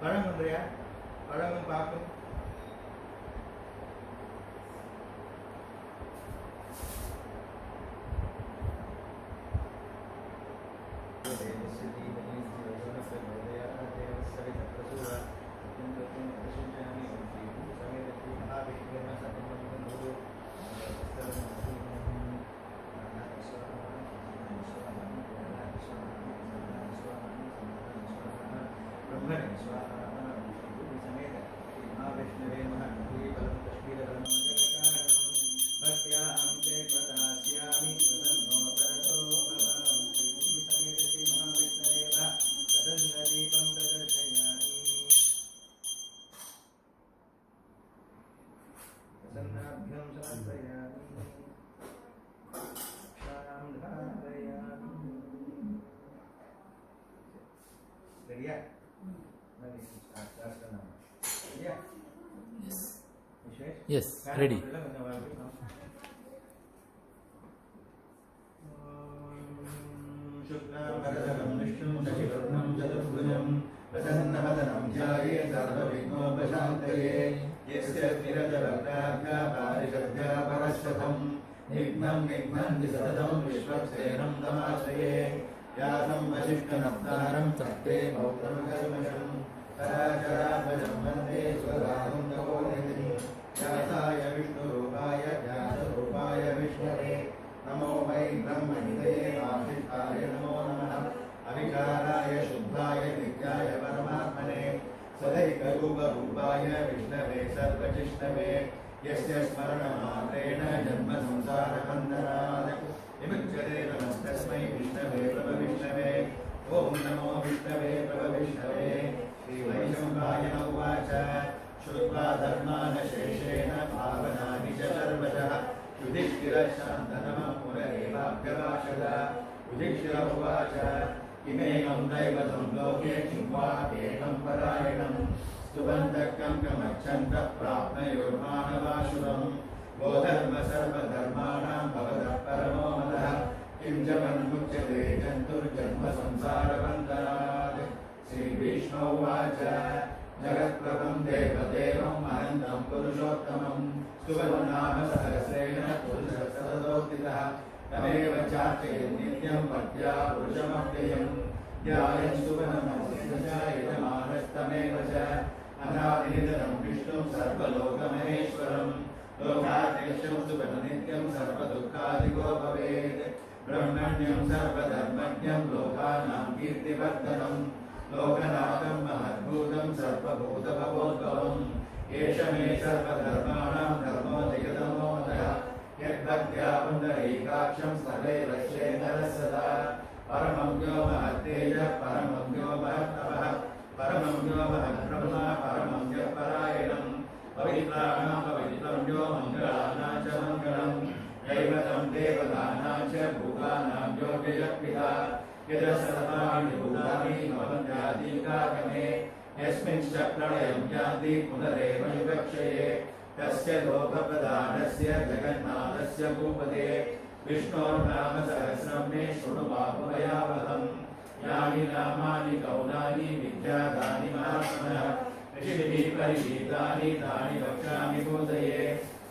பழங்கன்றியா பழங்கும் பார்க்கும் Yes, ready. व्यासाय विष्णुरूपाय व्यासरूपाय विष्णवे नमो वै ब्रह्मनिधये वासिष्ठाय नमो नमः अविकाराय शुद्धाय नित्याय परमात्मने सदैकरूपरूपाय विष्णवे सर्वजिष्णवे यस्य स्मरणमात्रेण जन्मसंसारबन्धनात् विमुच्यते नमस्तस्मै विष्णवे प्रभविष्णवे ॐ नमो विष्णवे प्रभविष्णवे श्रीवैशम्पायन उवाच श्रुत्वा धर्मानशेषेण भावनानि च सर्वशः युधिष्ठिरशान्तनमः पुनरेवाभ्यभाषत युधिष्ठिर उवाच किमेकं दैवतं लोके किं वा एकं परायणं स्तुवन्तः कं कमच्छन्तः प्राप्नुयुर्मानवाशुभम् गोधर्म सर्वधर्माणां भवतः परमो मदः किं च मन्मुच्यते जन्तुर्जन्म संसारबन्धनात् श्रीविष्णु उवाच जगत्प्रभं देवदेवम् अनन्तं पुरुषोत्तमं स्तुवन्नाम सहस्रेण पुरुषसततोत्थितः तमेव चार्चयन् नित्यं पद्या पुरुषमव्ययम् ध्यायन् स्तुवनमसिद्धमानस्तमेव च अनादिनिधनं विष्णुं सर्वलोकमहेश्वरं लोकाध्यक्षं स्तुवननित्यं सर्वदुःखादिको भवेत् ब्रह्मण्यं सर्वधर्मज्ञं लोकानां कीर्तिवर्धनम् लोकनाथं महद्भूतं सर्वभूतभवोद्भवम् एष मे सर्वधर्माणां धर्मोदयतमोदः यद्भक्त्या पुण्डरीकाक्षं स्थलेव श्रेणरः सदा परमं यो महत्तेजः परमं यो महत्तपः परमं यो महद्ब्रह्मा परमं यः परायणं पवित्राणां पवित्रं यो मङ्गलानां च मङ्गलं दैवतं देवतानां च भूतानां यो व्यजः यदसर्वाणि भूतानि भवन्त्यादिकागमे यस्मिंश्च प्रलयं याति पुनरेव विवक्षये तस्य लोकप्रधानस्य जगन्नाथस्य भूपते विष्णोर्नाम सहस्रं मे शृणु बाहुभयावहम् यानि नामानि गौणानि विख्यातानि महात्मनः ऋषिभिः परिगीतानि तानि वक्ष्यामि भूतये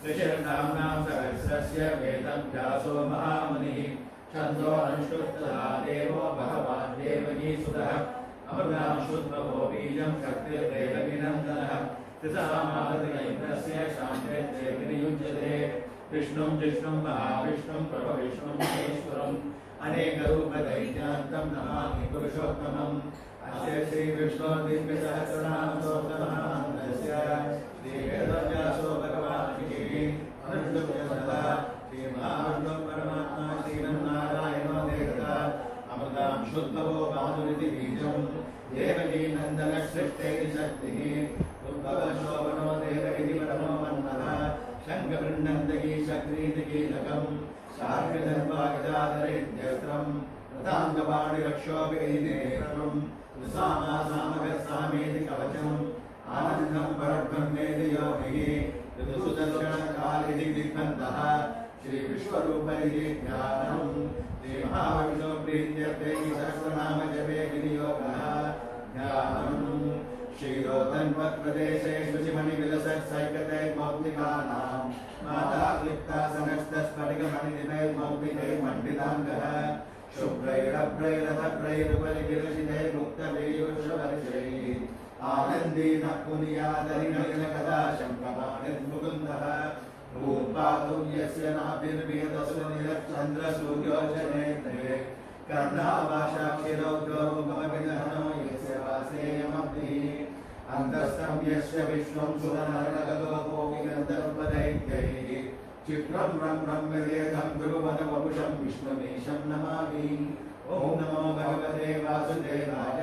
ऋषिर्नाम्नां सहस्रस्य वेदं व्यासो महामुनिः छन्दो अनुष्ठुप्तः देवो भगवान् देवकीसुतः अमृतां शुद्धवो बीजं शक्तिर्देवकीनन्दनः त्रिसामादयैन्द्रस्य शान्त्रे विनियुज्यते विष्णुं जिष्णुं महाविष्णुं प्रभविष्णुं महेश्वरम् अनेकरूपदैत्यान्तं नमामि पुरुषोत्तमम् अस्य श्रीविष्णोर्दिव्यसहस्रनामस्तोत्रमहामन्त्रस्य श्रीवेदव्यासो भगवान् अनुष्ठुप्तः श्रीमहाविष्णुः परमात्मा श्रीमन्नारायणो देवता अमृतां शुद्धवो माधुरिति बीजं देवकी नन्दनसृष्टेति शक्तिः उद्भवशोभनो देवगिरि परमो मन्मथः शङ्खवृन्नन्दकी शक्रीति कीलकम् शार्ङ्गदर्भागदाधरेद्यस्त्रम् रथाङ्गपाणिरक्षोभिनेत्रम् सामासामगस्सामीति कवचम् आनन्दं परब्रह्मेति योगिः ऋतुसुदर्शनकालिति दिग्बन्धः श्रीविश्वरूपैः ध्यानम् श्रीमहाविष्णुप्रीत्यर्थे सहस्रनाम जपे विनियोगः ध्यानम् श्रीरो तन्वत्प्रदेशे शुचिमणिविलसत्सैकतैर्मौक्तिकानां माता क्लिप्तासनस्तस्फटिकमणिनिभैर्मौक्तिकैर्मण्डिताङ्गः शुभ्रैरभ्रैरथभ्रैरुपरिविरचितैः मुक्तवीयुषवर्षैः आनन्दीनः पुनीयादरिणलिनकदा शङ्खपाणिर्मुकुन्दः भूपादौ यस्य नाभिर्वेदसुनिरश्चन्द्रसूर्योजनेन्द्रे कर्णावाशाक्षिरौद्रौगमविदहनो यस्य वासेयमब्धिः अन्तस्थं यस्य विश्वं सुरनरकलोकोऽपि चित्रं रं वेदं गुरुवनवपुषं विष्णुमीशं नमामि। ॐ नमो भगवते वासुदेवाय।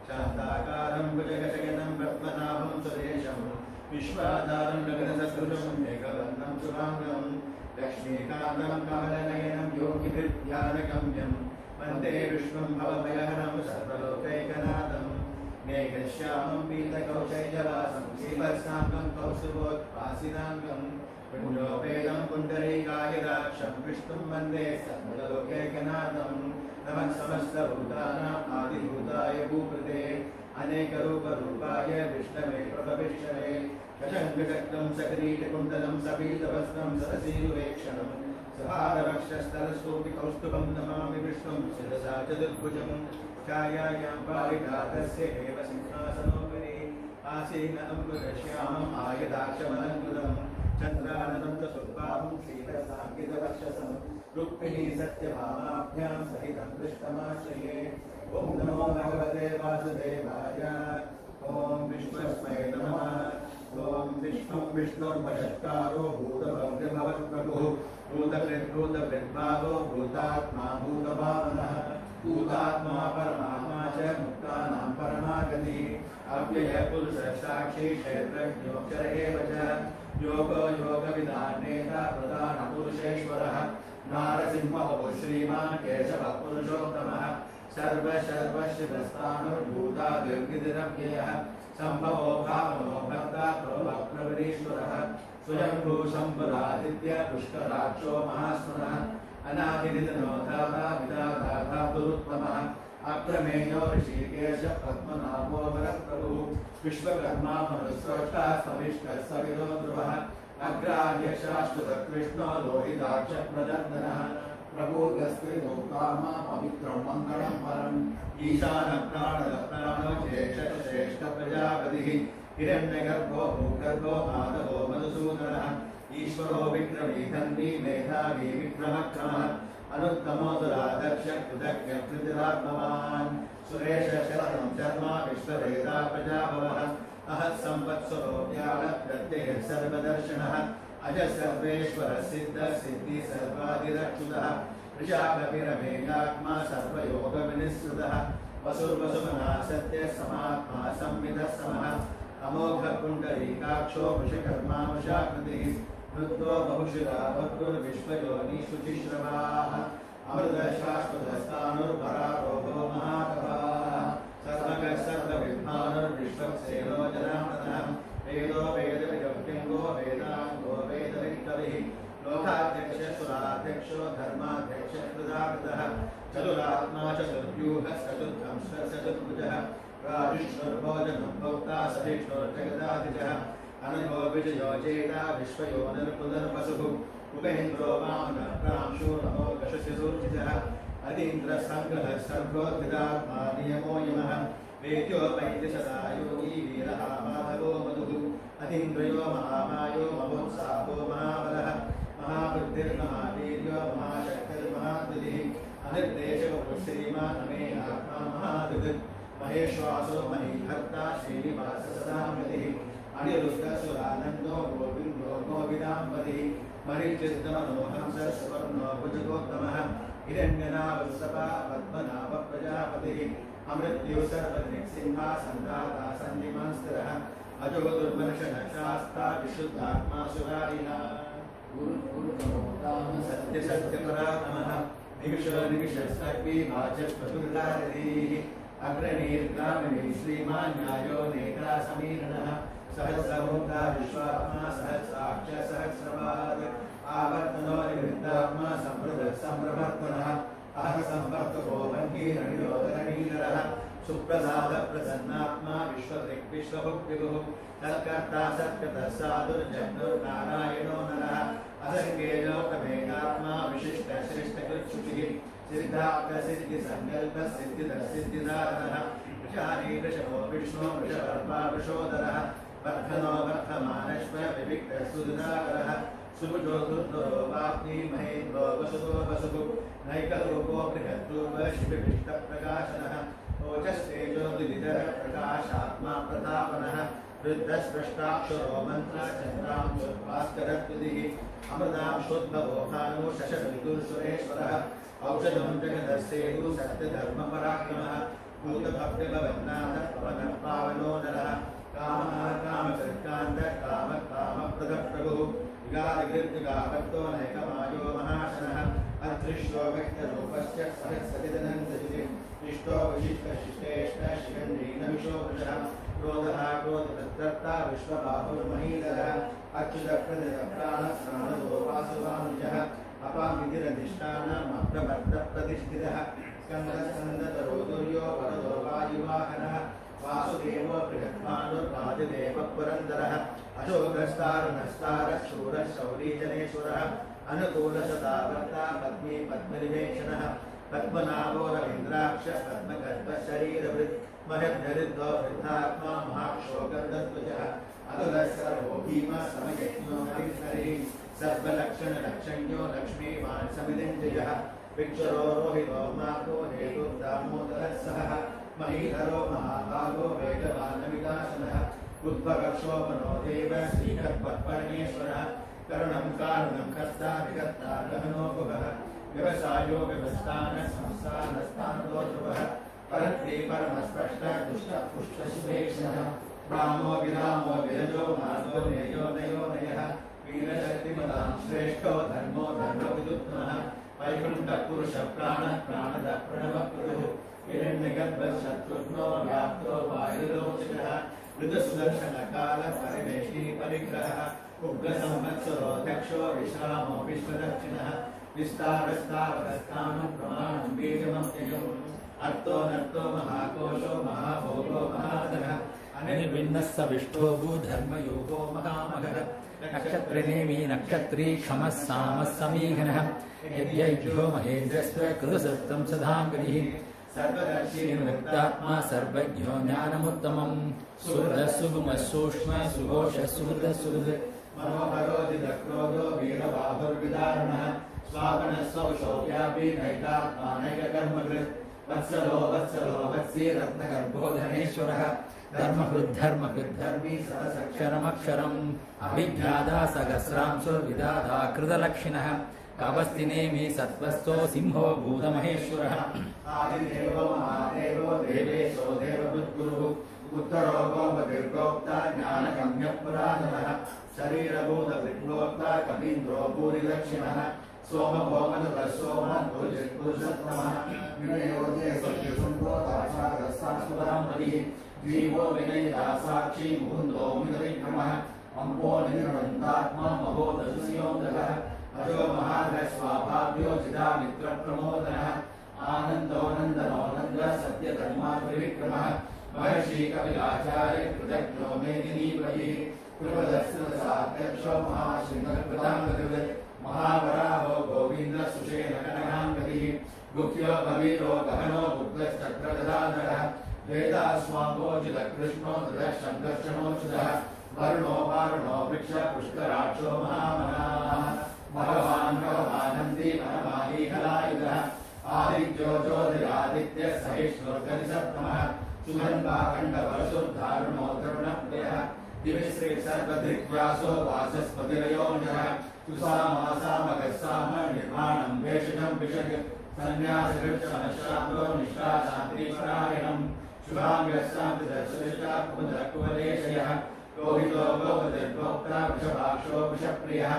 शान्ताकारं भुजगशयनं पद्मनाभं सुरेशं विश्वाधारं गगनसदृशं मेघवर्णं शुभाङ्गं लक्ष्मीकान्तं कमलनयनं योगिभिर्ध्यानगम्यं वन्दे विष्णुं भवभयहरं सर्वलोकैकनाथं मेघश्यामं पीतकौशैलवासं श्रीवत्साङ्गं कौस्तुभोत्पासिनाङ्गं पुण्योपेदं पुण्डरीकायदाक्षं विष्णुं वन्दे सर्वलोकैकनाथं नमः समस्तभूतानाम् आदिभूताय भूपते अनेकरूपरूपाय विष्णवे प्रभविष्यवे शशङ्खचक्रं सकिरीटकुण्डलं सपीतवस्त्रं सरसीरुवेक्षणं सहारवक्षस्थलस्तोऽपि कौस्तुभं नमामि विष्णुं शिरसा चतुर्भुजं छायायां पारिजातस्य एव सिंहासनोपरि आसीन अङ्कुरश्यामम् आयदाक्षमलङ्कृतं चन्द्राननं च सुप्पां श्रीरसाङ्कितवक्षसं रुक्मिणी सत्यभामाभ्यां सहितं दृष्टमाश्रये। ॐ नमो भगवते वासुदेवाय। ॐ विश्वस्मै नमः। ॐ विष्णुं विष्णुर्वषट्कारो भूतभव्यभवत्प्रभुः भूतकृद्भूतकृद्भावो भूतात्मा भूतभावनः भूतात्मा परमात्मा च मुक्तानां परमागतिः अव्ययपुरुषसाक्षी क्षेत्रज्ञोऽक्षर एव च योगो योगविदान्नेता प्रधानपुरुषेश्वरः नारसिंहो श्रीमान् केशवः पुरुषोत्तमः सर्वशिवस्थाणुर्भूतादिर्गिरिरव्ययः सम्भवो भावनो भक्ता प्रभवप्रवरीश्वरः स्वयंभू शम्भुरादित्य पुष्कराक्षो महास्मरः अनादिनिधनो धाता विधाता पुरुत्तमः अप्रमेयो ऋषिकेश पद्मनाभो वरप्रभुः विश्वकर्मा मनुस्रष्टा सविष्टः सविदो ध्रुवः अग्राह्य शाश्वत कृष्णो लोहिताक्ष प्रदर्दनः प्रभुगस्त्रिनो कामा पवित्रं मङ्गलं परम् ईशान प्राणो ज्येष्ठ प्रजापतिः हिरण्यगर्भो भूगर्भो माधवो मधुसूदनः ईश्वरो विक्रमी धन्वी मेधावी विक्रमक्रमः अनुत्तमो दुरादर्श कृतज्ञकृतिरात्मवान् सुरेश शरणं शर्मा विश्ववेदा प्रजाभवः अहः संवत्सरो व्याळप्रत्ययः सर्वदर्शनः अज सर्वेश्वर सिद्ध सिद्धि सर्वादिरक्षुतः ऋषाकपिरमेयात्मा सर्वयोगविनिःसृतः वसुर्वसुमना सत्य समात्मा संविदः समः अमोघ पुण्डरीकाक्षो वृषकर्मा वशाकृतिः रुद्रो बहुशिरा वक्रुर्विश्वयोनि शुचिश्रवाः अमृतशाश्वतस्थाणुर्वरारोहो महाकवाः सर्वगः सर्वविद्वानुर्विश्वक्सेनो जनार्दनः वेदो वेदविदव्यङ्गो वेदाङ्गो वेदवित्तविः लोकाध्यक्ष सुराध्यक्षो धर्माध्यक्ष कृताकृतः चतुरात्मा चतुर्व्यूहः चतुर्धंश्च चतुर्भुजः राजुष्णुर्भोजनं भोक्ता सहिष्णुर्जगदाधिजः अनघो विजयो चेता विश्वयोनिर्पुनर्वसुः उपेन्द्रो वामनः प्रांशो नमो दशशिशूर्जितः अतीन्द्रसङ्गः सर्वोद्भिदात्मा नियमो यमः वेद्योपैतिशदायोगी वीरः माधवो मधुः अतीन्द्रयो महामायो महोत्साहो महाबलः महाबुद्धिर्महावीर्यो महाशक्तिर्महाद्युतिः अनिर्देशको श्रीमान् मे आत्मा महादुः महेश्वासो मणिभक्ता श्रीनिवास सदामृतिः अनिरुद्धसुरानन्दो गोविन्दो गोविदाम्बतिः मरिचित्तमनोहंस सुवर्णो भुजगोत्तमः हिरण्यनाभसपा पद्मनाभ प्रजापतिः अमृत्युः सर्वदृक्सिंहासनदाता सन्निमांस्थिरः अजो दुर्मर्शनः शास्ता विशुद्धात्मा सुरारिणः सत्य सत्यपरात्मः निविशो निविशस्कर्पी वाचस्पतुर्धारधीः अग्रणीर्ग्रामिणी श्रीमान् न्यायो नेत्रा समीरणः सहस्रभूता विश्वात्मा सहस्राक्ष सहस्रपाद आवर्तनो निवृत्तात्मा संप्रभर्तनः अहः संवर्तको वह्निरनिरोधरणीधरः सुप्रसाद प्रसन्नात्मा विश्वदृक् विश्वभुक्विदुः तत्कर्ता सत्कृतः साधुर्जन्युर्नारायणो नरः असङ्गेयो प्रमेयात्मा विशिष्टश्रेष्ठकृच्छुचिः सिद्धार्थसिद्धिसङ्कल्पसिद्धिधरसिद्धिदारः वृषानीवृषभो विष्णो वृषपर्वा वृषोदरः वर्धनो वर्धमानश्व विविक्तस्तुतिदारः सुभुजो दुर्धरो वाग्मी महेन्द्रो वसुतो वसुः नैकरूपो बृहद्रूप शिविविष्टप्रकाशनः ओजस्तेजो द्विविधः प्रकाशात्मा प्रतापनः वृद्धस्पष्टाक्षरो मन्त्रचन्द्रांशुर्भास्करत्विधिः अमृतां शुद्धवो भानु शशविदुर्सुरेश्वरः औषधं जगदस्तेदु सत्यधर्मपराक्रमः भूतभव्यभवन्नाथः पवनः पावनो नरः कामः कामकृत्कान्तः कामकामप्रदः प्रभुः विगादिकृत्युगाभक्तो नैकमायो महाशनः अदृश्यो व्यक्तरूपस्य सहस्रविदनन्दजितिः इष्टो विशिष्टशिष्टेष्ट शिखण्डीनविशो वृषः क्रोधः क्रोधकृत्कर्ता विश्वबाहुर्महीधरः अच्युतप्रतिप्राणः वासुवानुजः अपामितिरधिष्ठानमप्रमर्दप्रतिष्ठितः स्कन्दस्कन्दतरो दुर्यो वरदो वायुवाहनः वासुदेवो बृहद्भानुर्वादिदेवः पुरन्दरः अशोकस्तारणस्तारः शूरः शौरीजनेश्वरः अनुकूलशतावर्ता पद्मी पद्मनिवेशनः पद्मनाभो रवीन्द्राक्षः पद्मगर्भशरीरवृत् महद्धरिद्रो वृद्धात्मा महाक्षोगर्धध्वजः अतुलः सर्वो भीमः समयज्ञो हरिहरिः सर्वलक्षणलक्षण्यो लक्ष्मीवान् समितिञ्जयः विक्षरो रोहितो मातो हेतुर्दामोदरः सहः महीधरो महाभागो वेगवानविकासनः उद्भवक्षोभनो देव श्रीकर्पणेश्वरः करुणं कारुणं कर्ता विकर्ता गहनो भुवः व्यवसायो व्यवस्थानः संस्थानस्थानो ध्रुवः परत्वे परमस्पष्ट दुष्टपुष्टशुभेक्षणः रामो विरामो विरजो मार्गो नेयो नयो नयः वीरशक्तिमतां श्रेष्ठो धर्मो धर्मविदुत्तमः वैकुण्ठपुरुषप्राणः प्राणदः प्रणवप्रभुः हिरण्यगर्भशत्रुघ्नो व्याप्तो वायुरोचितः मृदुसुदर्शनकालः परिवेष्टि परिग्रहः उग्रसंवत्सरो दक्षो विश्रामो विश्वदक्षिणः विस्तारस्तावकस्थानं प्रमाणं बीजमत्यजम् अर्थो नर्तो महाकोशो महाभोगो महाधनः अनिर्भिन्नः स विष्ठो भूधर्मयोगो महामगः नक्षत्रिनेमि नक्षत्री क्षमः सामः समीघनः यज्ञैभ्यो महेन्द्रस्व कृतसत्तं सदाङ्गतिः सर्वदर्शी निवृत्तात्मा सर्वज्ञो ज्ञानमुत्तमम् सुहृदः सुगुमः सूक्ष्मः सुघोषः सुहृदः सुहृद् मनोहरोदितक्रोधो वीरबाहुर्विदारुणः स्वापनः सौशोक्यापि नैकात्मा नैककर्मकृत् वत्सलो वत्सलो वत्सी रत्नगर्भो धनेश्वरः धर्मकृद्धर्मकृद्धर्मी सहस्रक्षरमक्षरम् अभिज्ञादा सहस्रांशुर्विदाता कृतलक्षिणः कावस्तिनेमि सत्त्वस्थो सिंहो भूतमहेश्वरः आदिदेवो महादेवो देवेशो देवभृद्गुरुः उत्तरो गोपतिर्गोप्ता ज्ञानगम्यपुरातनः शरीरभूतभृद्गोप्ता कवीन्द्रो भूरिदक्षिणः सोमभोमनुतः सोमः विनयोदे सत्यसुन्दो दाशारस्तासुरामरिः जीवो विनयिता साक्षी मुकुन्दो मितविक्रमः अम्बो निर्णन्तात्मा महोदस्योन्दकः अजो महाधस्वाभाव्यो चिदामित्रप्रमोदनः आनन्दोनन्दनोनन्द सत्यधर्मात्रिविक्रमः महर्षि कपिलाचार्य कृतज्ञो मेदिनीपतिः कृपदस्त्रसाध्यक्षो महाश्रीमत्कृताङ्गकृत् महावराहो गोविन्द सुषेणकनकाङ्गतिः गुह्यो कवीरो गहनो गुप्तश्चक्रगदाधरः वेदास्वाङ्गोचितकृष्णो दृढशङ्कर्षणोचितः वरुणो वारुणो वृक्ष पुष्कराक्षो महामनाः भगवान् भगवानन्दी परमाहीहलायुधः आदित्यो ज्योतिरादित्य सहिष्णुर्गनिसत्तमः सुगन्धाखण्डवसुर्धारुणो द्रवणप्रियः दिविश्री सर्वदिग्व्यासो वाचस्पतिरयोनिजः सुसामासामगस्साम निर्माणं वेषजं विषग सन्न्यासकृच्छमशान्तो निष्ठाशान्तिपरायणम् शुभाङ्गस्सान्तिदर्शनिष्ठा कुमुदकुवलेशयः लोहितो गोपतिर्गोप्ता वृषभाक्षो वृषप्रियः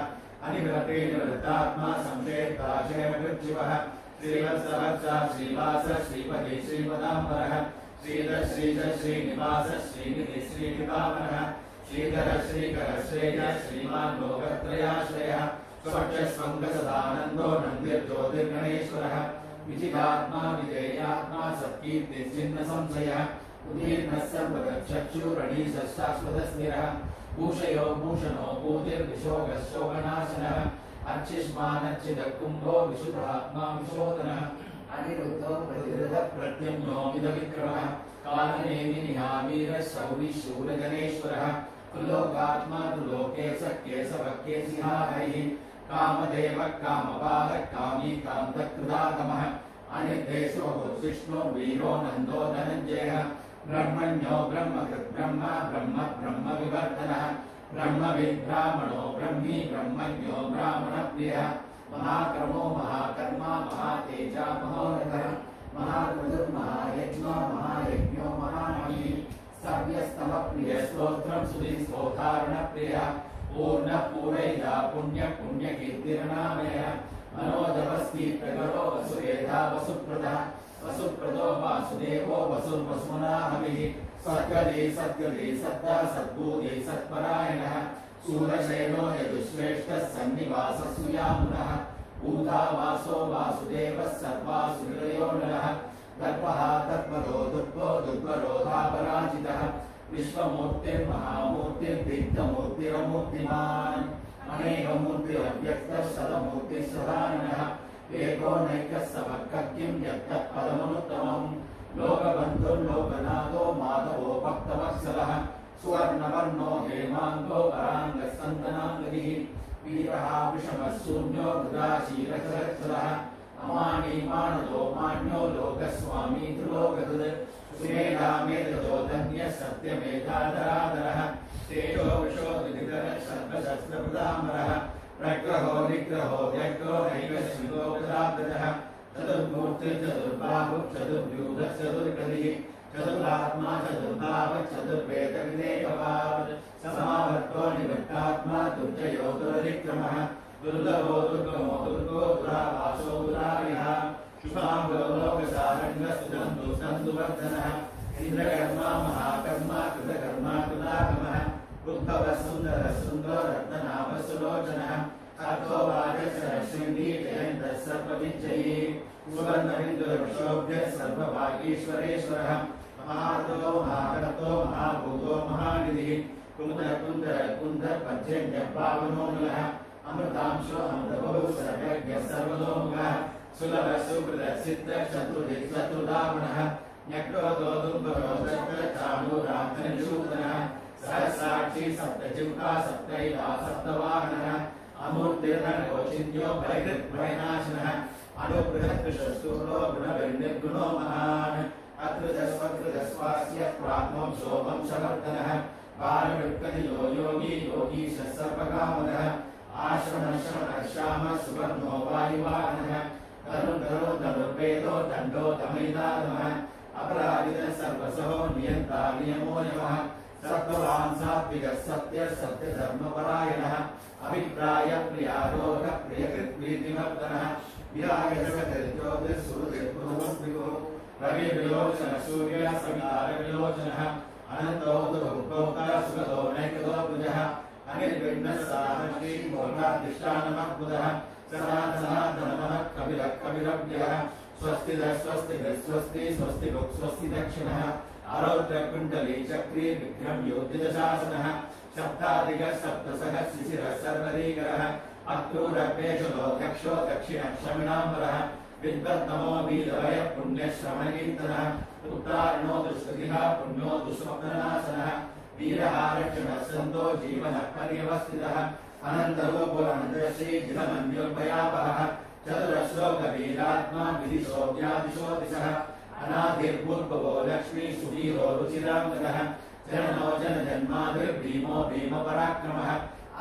अनिवृत्तात्मा संशेत्ताशेमकृच्छिवः श्रीवत्सवत्सा श्रीवास श्रीपति श्रीपदाम्बरः श्रीधर श्रीधर श्रीनिवास श्रीनिधि श्रीनिवामनः श्रीधर श्रीकर श्रेय श्रीमान् लोकत्रयाश्रयः स्वक्षस्वङ्गसदानन्दो नन्दिर्ज्योतिर्गणेश्वरः विजितात्मा विजयात्मा सत्कीर्तिश्चिन्न संशयः उदीर्णः सर्वगच्छक्षुरणीशः शाश्वतस्थिरः भूषयो भूषणो भूतिर्विशोगः शोकनाशनः अर्चिष्मानच्चिदकुम्भो विशुद्धात्मा विशोधनः अनिरुद्धो प्रतिरुद्धः प्रत्यम्नो मिदविक्रमः कालनेमिनिहा वीरः शौरिः शूरजनेश्वरः त्रिलोकात्मा त्रिलोकेशः केशवः केशिहाहरिः कामदेवः कामपालः कामी कान्तकृदागमः अनिर्देशो विष्णु वीरो नन्दो धनञ्जयः ब्रह्मण्यो ब्रह्मकृत् ब्रह्म ब्रह्म ब्रह्म विवर्धनः ब्रह्मविद्ब्राह्मणो ब्रह्मी ब्रह्मज्ञो ब्राह्मणप्रियः महाक्रमो महाकर्मा महातेजा महोरथः महाकृतुर्महायज्ञो महायज्ञो महामहिः सव्यस्तमप्रियस्तोत्रं सुधिस्तोतारणप्रियः पूर्णः पूरयिता पुण्यः पुण्यकीर्तिर्नामयः मनोजवस्तीर्थकरो वसुरेधा वसुप्रदः वसुप्रदो वासुदेवो वसुर्वसुमनाहविः सद्गदे सद्गदे सद्दा सद्बोधे सत्परायणः शूरशैलो यदुश्रेष्ठः सन्निवासः सुयामुनः ऊता वासो वासुदेवः सर्वासुहृदयो नरः दर्पः तत्परो दुर्गो दुर्गरोधापराजितः विश्वमूर्तिर्महामूर्तिर्दीप्तमूर्तिरमूर्तिमान् अनेकमूर्तिरव्यक्तः शतमूर्तिः सदाननः एको नैकः समर्थः किं यत्तः पदमनुत्तमम् लोकबन्धुर्लोकनाथो माधवो भक्तवत्सलः सुवर्णवर्णो हेमाङ्गो वराङ्गः सन्तनाङ्गदिः वीरः विषमः शून्यो मृदाशीलचरः अमानी मानदो मान्यो लोकस्वामी त्रिलोककृत् सुमेधा मेधो धन्यः सत्यमेधाधराधरः तेजो विशो विदितरः सर्वशस्त्रप्रदामरः प्रग्रहो निग्रहो व्यग्रो नैवश्वितो प्रदागतः चतुर्मूर्तिर्चतुर्बाहुः चतुर्व्यूहः चतुर्गतिः चतुरात्मा चतुर्भावः चतुर्वेदविदेकवान् समावर्तो निवृत्तात्मा दुर्जयो दुरधिक्रमः दुर्लभो दुर्गमो दुर्गो दुरावासो दुरारिः शुभाङ्गो लोकसारङ्गस्तुवर्धनः इन्द्रकर्मा महाकर्मा कृतकर्मा कृतागमः उद्भवः सुन्दरः सुन्दरो रत्ननाभ सुलोचनः अर्थो वाचः शृङ्गी जयन्तः सर्वविजयी सुवर्णबिन्दुर्शोभ्यः सर्वभागीश्वरेश्वरः महार्दो महाकर्तो महाभूतो महानिधिः कुन्दर कुन्दर कुन्दर पर्जन्यः पावनोऽमलः अमृतांशो अमृतभो सर्वज्ञः सर्वतोमुखः सुलभः सुकृतः सिद्धः शत्रुजित् शत्रुदामनः न्यक्रोधो दुर्बलो चाणूरान्तनिषूदनः सहस्राक्षी सप्तजिह्वा सप्तैला सप्तवाहनः अमूर्तिर्धनकोचिन्यो भयकृद्भयनाशनः अनुबृहत्कृशस्तूरो गुणभिर्निर्गुणो महान् अकृतस्वकृतस्वास्य प्रात्मं शोभं समर्दनः बालवृत्कनियो योगी योगीशः सर्वकामदः आश्रमश्रमः सुवर्णो वायुवाहनः तरुणधरो धनुर्वेदो दण्डो दमयितारमः अपराजितः सर्वसहो नियन्ता नियमो यमः सत्त्ववान् सात्विकः सत्यः सत्यधर्मपरायणः अभिप्राय प्रियारोह प्रियकृत्प्रीतिवर्धनः विरागजगतिर्ज्योतिर्सुहृद्भुवस्विभो रविर्विलोचनः सूर्यः सवितारविलोचनः अनन्तो दुःखोक्ता सुगतो नैकतो भुजः अनिर्विघ्नः साहसी मोहाधिष्ठानमद्भुतः सनातनः कपिलः कपिलव्यः स्वस्तिदः स्वस्तिभिः स्वस्ति स्वस्तिभुक् स्वस्ति दक्षिणः आरौद्रकुण्डली चक्री विक्रम योद्धितशासनः सप्ताधिकः सप्तसहः शिशिरः सर्वरीकरः अक्रूरपेशलो दक्षो दक्षिणः शमिनाम्बरः विद्वत्तमो वीरवयः पुण्यश्रवणकीर्तनः उत्तारणो दुष्कृतिः पुण्यो दुष्स्वप्ननाशनः वीरः रक्षणः सन्तो जीवनः पर्यवस्थितः अनन्तरूपो अनन्तश्री जितमन्योर्भयापहः चतुरश्लोकवीरात्मा विदिशो व्यादिशो दिशः अनादिर्भूर्भवो लक्ष्मी सुवीरो रुचिराङ्गः जननो जनजन्मादिर्भीमो भीमपराक्रमः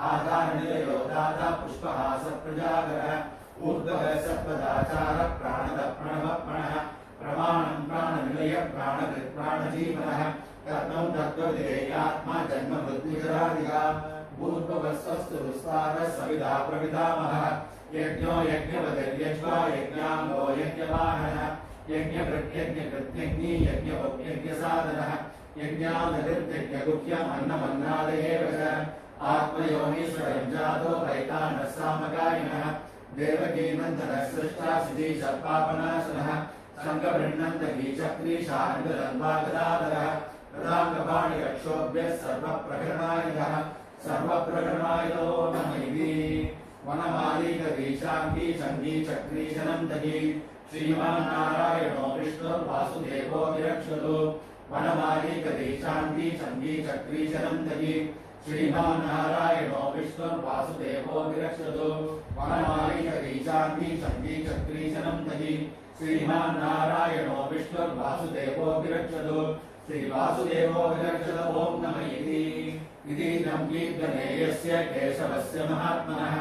आधारनिलयो दाता पुष्पहासप्रजागरः ऊर्ध्वः सत्पदाचारः प्राणदः प्रणवप्रणः प्रमाणं प्राणनिलयः प्राणकृत् प्राणजीवनः तत्त्वं तत्त्वविधेयात्मा जन्ममृत्युजरादिगा ऊर्ध्वः स्वस्तुरुस्तारः सविता प्रपितामहः यज्ञो यज्ञवतिर्यज्वा यज्ञाङ्गो यज्ञवाहनः यज्ञकृत्यज्ञकृत्यज्ञी यज्ञसाधनः यज्ञानकृत्यज्ञगुह्यम् अन्नमन्नादयेव च आत्मयोनीश्वरं जातो वैतानः सामगायिनः देवकीनन्दनः सृष्टा सिद्धीशपापनाशनः शङ्खबृह्णन्दगीचक्रीशार्ङ्गदन्वागदाधरः रदाङ्गपाणिरक्षोभ्यः सर्वप्रकरणायुधः सर्वप्रकरणायुधो नमैः वनमालीकगीशाङ्गी सङ्गीचक्रीशनन्दगी श्रीमान्नारायणो विष्णुर्वासुदेवो विरक्षतु वनमालीकगीशाङ्गी सङ्गीचक्रीशनन्दगी श्रीमान्नारायणो विष्णुर्वासुदेवो विरक्षतु वनमालीकगीशाङ्गी सङ्गीचक्रीशनन्दगी श्रीमान्नारायणो विष्णुर्वासुदेवो विरक्षतु श्रीवासुदेवो विरक्षत ॐ नमः इतीदं कीर्तनेयस्य केशवस्य महात्मनः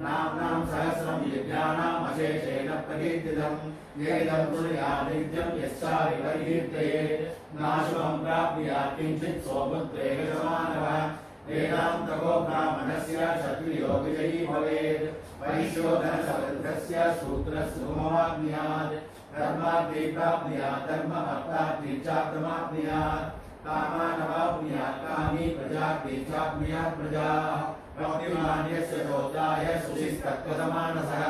नाम्नां सहस्रं दिव्यानाम् अशेषेण प्रकीर्तितं येदं तुर्यानित्यं यस्यारिवर्हीर्तयेत् नाशुभं प्राप्नुयात् किञ्चित् सोपुत्रेण समानवः वेदान्तको ब्राह्मणस्य क्षत्रियो विजयी भवेत् वैश्योधनसवृद्धस्य सूत्रस्य गुमवाप्नुयात् धर्मार्थी प्राप्नुयात् धर्ममर्थार्थी चार्थमाप्नुयात् कामानवाप्नुयात् कामी प्रजार्थी चाप्नुयात् प्रजाः भक्तिमान्यस्य चोदाय सुशिस्तत्वसमानसः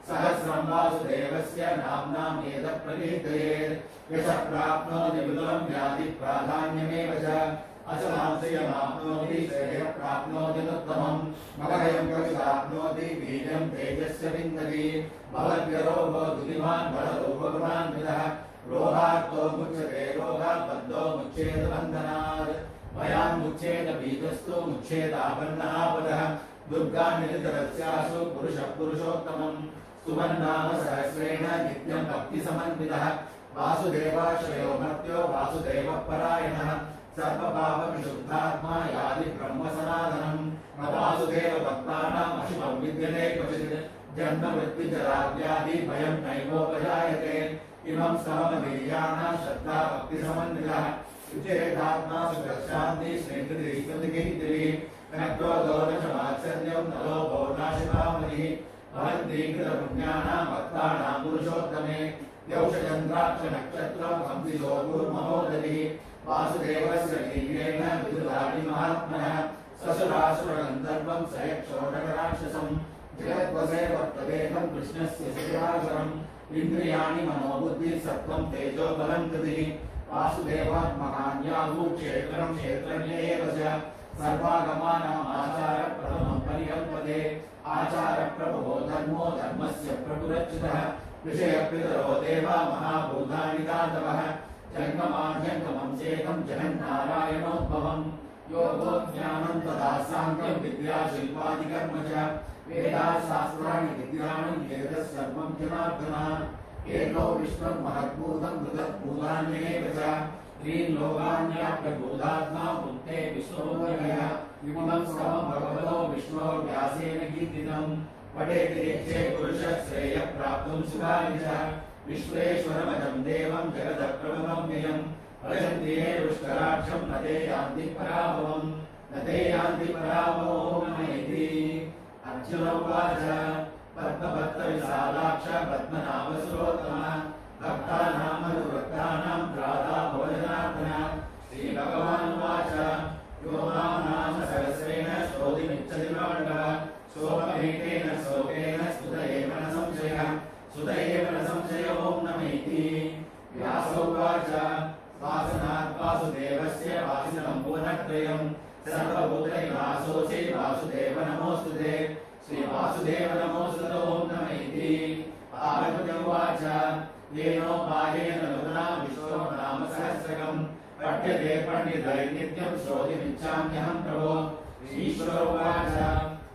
सहस्रं वासुदेवस्य नाम्नाम् एतत् प्रकीर्तयेत् यशः प्राप्नोति विदुरं याति प्राधान्यमेव च अचलांशयमाप्नोति श्रेयः प्राप्नोति उत्तमम् मकरयं कविताप्नोति बीजं तेजस्य विन्दति भवद्गरो भवदुतिमान् बलतो भगवान् विदः रोगार्तो मुच्यते रोगात् बद्धो मुच्येत बन्धनात् भयान् मुच्येत बीजस्तु मुच्येतापन्नापदः दुर्गानिरतरस्यासु पुरुषः पुरुषोत्तमम् स्तुवन्नाम सहस्रेण नित्यं भक्तिसमन्वितः वासुदेवाश्रयो मर्त्यो वासुदेवपरायणः सर्वपापविशुद्धात्मा याति ब्रह्मसनातनम् न वासुदेवभक्तानाम् अशुभं विद्यते क्वचित् जन्ममृत्युजराव्याधि भयं नैवोपजायते इमं स्तवमधीयानां श्रद्धा भक्तिसमन्वितः विचेतात्मा सुखशान्ति स्नेहितिः न क्रोधो न च मात्सर्यं न लोभो नाशितामनिः भवन्ति कृतपुण्यानां भक्तानां पुरुषोत्तमे द्यौषचन्द्राक्षनक्षत्रं हंसिजो गुरुमहोदधिः वासुदेवस्य वीर्येण विदुराणि महात्मनः ससुरासुरगन्धर्वं सयक्षोडकराक्षसं जगद्वसे वर्तवेदं कृष्णस्य सेवाकरम् इन्द्रियाणि मनोबुद्धिः सत्त्वं तेजो बलं कृतिः वासुदेवात्मकान्याहु क्षेत्रं क्षेत्रज्ञ एव च सर्वागमानाम् आचारप्रथमं परिकल्पते आचारप्रभवो धर्मो धर्मस्य प्रभुरच्युतः विषयपितरो देवा महाभूतानि दातवः जङ्गमाद्यङ्गमं चेदं जगन्नारायणोद्भवम् योगो ज्ञानं तथा साङ्ख्यं विद्या शिल्पादिकर्म च वेदाशास्त्राणि विद्याणि एतत् सर्वं जनार्दन एको विष्णुर्महद्भूतं मृतद्भूतान्येव च त्रीन् लोकान्याप्यभूतात्मा भुङ्क्ते विश्वभूतयः इमं स्तवं भगवतो विष्णोः व्यासेन कीर्तितं पठेति चेत् पुरुषः श्रेयः प्राप्तुं सुखानि च विश्वेश्वरमजं देवं जगदप्रभवं व्ययं भजन्ति ये पुष्कराक्षं न ते यान्ति पराभवम् न ते यान्ति पराभवो नमैति अर्जुन उवाच पद्मपत्रविशालाक्ष पद्मनाभसुरोत्तमः भक्तानामनुरक्तानां त्राता भवजनार्दन श्रीभगवानुवाच यो मां नाम सहस्रेण स्तोतिमिच्छति पाण्डव सोममेतेन श्लोकेन स्तुत एव न संशयः सुत एव न संशय ॐ नमैति व्यास उवाच वासनात् वासुदेवस्य वासिनं भुवनत्रयं सर्वभूतैवासोऽसि वासुदेव नमोऽस्तुते श्रीवासुदेव नमोऽस्तु ॐ नमैति पार्वती उवाच येनोपायेन नूतना विश्वो नाम सहस्रकं पठ्यते पण्डितैर्नित्यं श्रोतुमिच्छाम्यहं प्रभो ईश्वर उवाच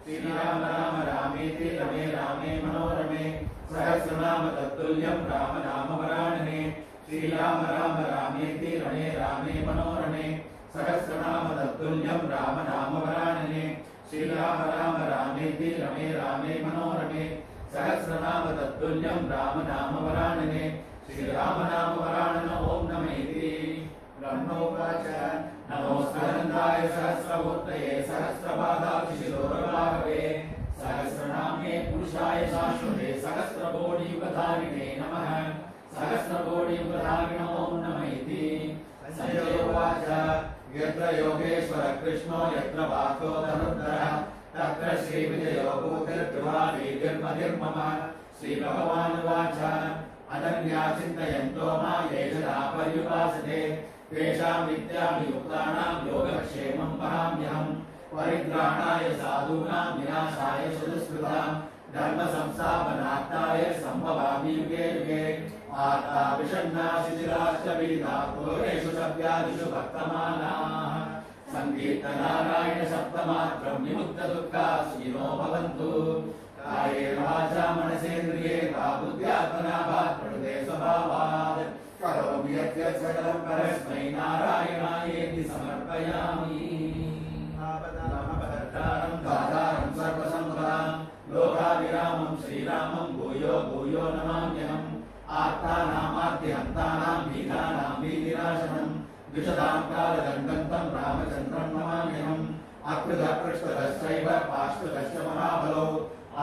श्रीराम राम रामेति रमे रामे मनोरमे सहस्रनाम तत्तुल्यं राम नाम वरानने श्रीराम राम रामेति रमे रामे मनोरमे सहस्रनाम तत्तुल्यं राम नाम वरानने श्रीराम राम रामेति रमे रामे मनोरमे सहस्रनाम तत्तुल्यं राम नाम वरानने श्रीराम नाम वरानन ॐ नमैति ब्रह्मोवाच नमोऽस्मरन्दाय सहस्रमूर्तये सहस्रपादाक्षिशिरोरभागवे सहस्रनाम्ने पुरुषाय शाश्वते सहस्रकोटियुगधारिणे नमः सहस्रकोटियुगधारिण ॐ नमैति संजय उवाच यत्र योगेश्वर कृष्णो यत्र वाक्यो धनुर्धरः तत्र श्रीविजयो भूतिर्ध्रुवादीर्मधिर्मम श्रीभगवानुवाच अनन्या चिन्तयन्तो मा ये जना पर्युपासते तेषां नित्याभियुक्तानां योगक्षेमं वहाम्यहम् परित्राणाय साधूनां विनाशाय सुदुष्कृतां धर्मसंस्थापनार्थाय सम्भवामि युगे युगे आर्ता विषण्णा शिथिलाश्च पीडिताः क्रोधेषु सव्यादिषु वर्तमानाः सङ्कीर्तनारायण सप्तमात्रं विमुक्तदुःखाः सुखिनो भवन्तु कायेन वाचा मनसेन्द्रियेर्वा बुद्ध्यात्मना वा प्रकृते स्वभावात् करोमि यद्यत् सकलं परस्मै नारायणायेति समर्पयामि दातारं सर्वसम्पदां लोकाभिरामं श्रीरामं भूयो भूयो नमाम्यहम् आर्तानामार्तिहन्तानां भीतानां भीतिनाशनं द्विषदां कालदण्डन्तं रामचन्द्रं नमाम्यहम् अकृतपृष्ठतश्चैव पार्श्वतश्च महाबलौ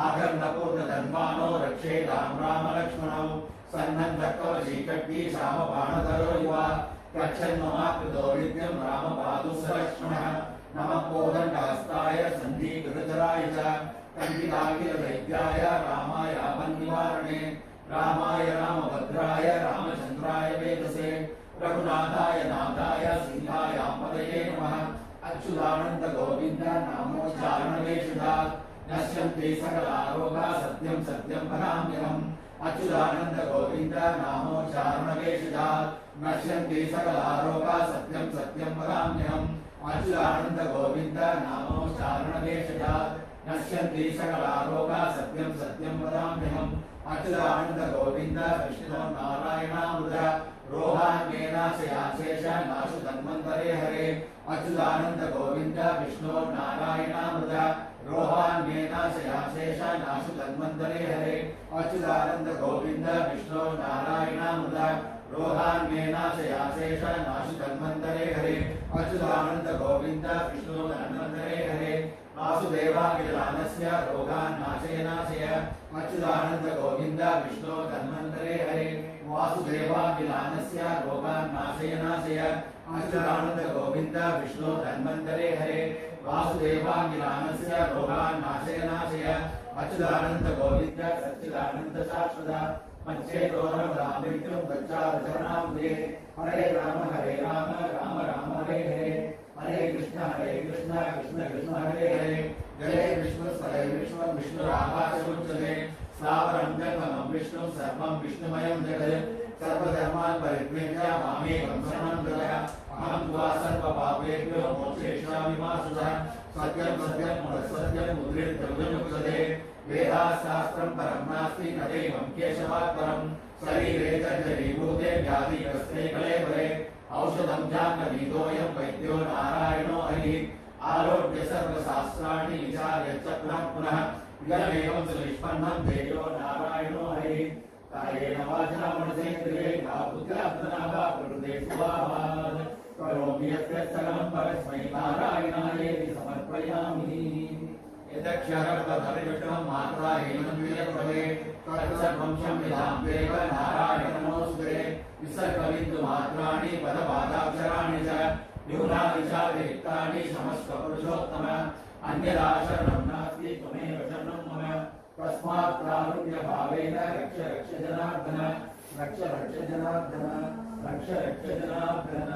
आघर्णपूर्णधन्वानो रक्षेतां रामलक्ष्मणौ सन्नद्धकवचीकट्टी श्यामबाणधरो युवा रक्षन्ममाकृतो विद्यं रामपादुसलक्ष्मणः नमः कोदण्डहस्ताय सन्धिकृतचराय च कण्डिताखिलदैत्याय रामाय आपन्निवारणे रामाय रामभद्राय रामचन्द्राय वेदसे रघुनाथाय नाथाय सीतायापदये नमः अच्युतानन्द गोविन्द नामोच्चारणवेषुधात् नश्यन्ति सकलारोगाः सत्यं सत्यं वदाम्यहम् अच्युतानन्द गोविन्द नामोच्चारणवेषुधात् नश्यन्ति सकलारोगाः सत्यं सत्यं वदाम्यहम् अच्युतानन्द गोविन्द नामोच्चारणवेषुधात् नश्यन्ति सकलारोगाः सत्यं सत्यं वदाम्यहम् अच्युतानन्द गोविन्द विष्णो नारायणामृत रोहान्येनाशयाशेष नाशु तन्वन्तरे हरे अच्युतानन्द गोविन्द विष्णो नारायणामृत रोहान्येनाशयाशेष नाशु तन्वन्तरे हरे अच्युतानन्द गोविन्द विष्णो नारायणामृत रोहान्येनाशयाशेष नाशु तन्वन्तरे हरे अच्युतानन्द गोविन्द विष्णो तन्वन्तरे हरे वासुदेवाखिलानस्य रोगान् नाशय नाशय अच्युतानन्द गोविन्द विष्णो तन्वन्तरे हरे वासुदेवाखिलानस्य रोगान् नाशय नाशय अच्युतानन्द गोविन्द विष्णो तन्वन्तरे हरे वासुदेवाखिलानस्य रोगान् नाशय नाशय अच्युतानन्द गोविन्द सच्चिदानन्द शाश्वत मच्चेतोरमृत्युं गच्छाचरणाम्बे हरे राम राम राम हरे हरे हरे कृष्ण कृष्ण कृष्ण हरे हरे जय विष्णु हरे विष्णु विष्णुराकाशमुच्यते स्थावरं जगमं विष्णुं सर्वं विष्णुमयं जगत् सर्वधर्मान् परित्यज्य मामेकं शरणं व्रज अहं त्वा सर्वपापेभ्यो मोक्षयिष्यामि मा शुचः सत्यं सत्यं सत्यं उद्धृतमुच्यते वेदाशास्त्रं परं नास्ति न दैवं केशवात् परं शरीरे जर्जरीभूते व्याधिग्रस्ते कलेबरे औषधं जाह्नवीतोऽयं वैद्यो नारायणो हरिः आरोग्य सर्वशास्त्राणि विचार्य च पुनः पुनः इदमेवं सुनिष्पन्नं देयो नारायणो हरिः कायेन वाचा मनसेन्द्रियैर्वा बुद्ध्यात्मना वा प्रकृते स्वभावात् करोमि यद्यत् सकलं परस्मै नारायणायेति समर्पयामि यदक्षरपदपरिविष्टं मात्रा हेमन्वितप्रभे तत्सर्वं संविधां देव नारायणनमोऽस्तुते विसर्गबिन्दुमात्राणि पदपादाक्षराणि च न्यूनातिचारिक्तानि समस्तपुरुषोत्तम अन्यदा शरणं नास्ति त्वमेव शरणं मम तस्मात् कारुण्यभावेन रक्ष रक्ष जनार्दन रक्ष रक्ष जनार्दन रक्ष रक्ष जनार्दन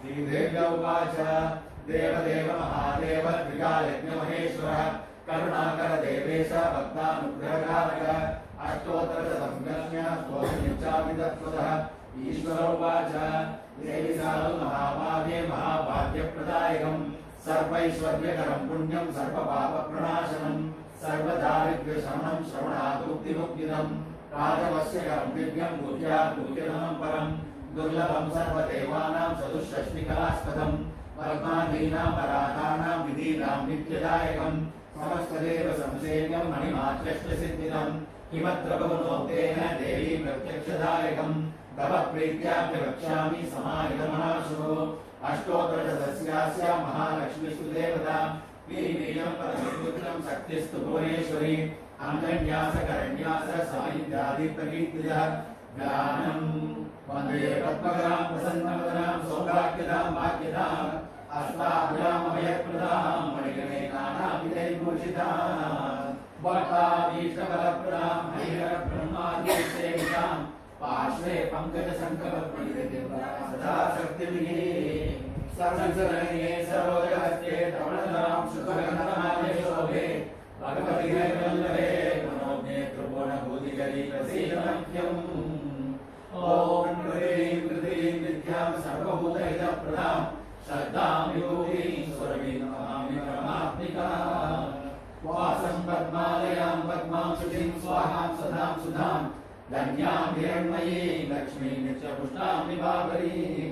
श्रीदेव्य उवाच देवदेव महादेव त्रिकालज्ञमहेश्वरः करुणाकर देवेश भक्तानुग्रहकारक अष्टोत्तरशतसंज्ञस्य स्तोत्रमिच्छामि तत्त्वतः ईश्वर उवाच देवि साधु महाभागे महाभाग्यप्रदायकम् सर्वैश्वर्यकरं पुण्यं सर्वपापप्रणाशनं सर्वदारिद्र्यशमनं श्रवणादुक्तिमुक्तिदम् राजवस्यकरं दिव्यं गुह्याद्गुह्यतमं परम् दुर्लभं सर्वदेवानां चतुष्षष्टिकलास्पदम् पद्मादीनां परातानां विधीनां नित्यदायकं समस्तदेव संसेव्यं मणिमात्रष्टसिद्धिदम् किमत्र भवनो तेन देवी प्रत्यक्षदायकं तव प्रीत्याप्य वक्ष्यामि समाहितमहाशो अष्टोत्तरशतस्यास्य महालक्ष्मीस्तु देवता वीर्यं परमपुत्रं शक्तिस्तु भुवनेश्वरी अङ्गन्यासकरन्यास सायुध्यादिप्रकीर्तितः ज्ञानं वन्दे पद्मकरां प्रसन्नवदनां सौभाग्यदां भाग्यदां अष्टाभ्यामभयप्रदां मणिगणे नानाविधैर्भूषितां भक्ताभीष्टफलप्रदां हरिहरब्रह्मादिसेवितां पार्श्वे पङ्कजशङ्करप्रणिधिं सदा शक्तिभिः सर्वशरण्ये सरोजहस्ते धवलधरां शुभगन्धमाले शोभे भगवति वल्लभे मनोज्ञे त्रिभुवनभूतिकरी प्रसीदमख्यम् ॐ ह्रीं क्लीं विद्यां सर्वभूतहितप्रदां श्रद्धां योगीं स्वरवीं नमामि परमात्मिकां वासं पद्मालयां पद्मां शुचिं स्वाहां सदां सुधां धन्यां हिरण्मयीं लक्ष्मीं नित्यपुष्टां विभावरीं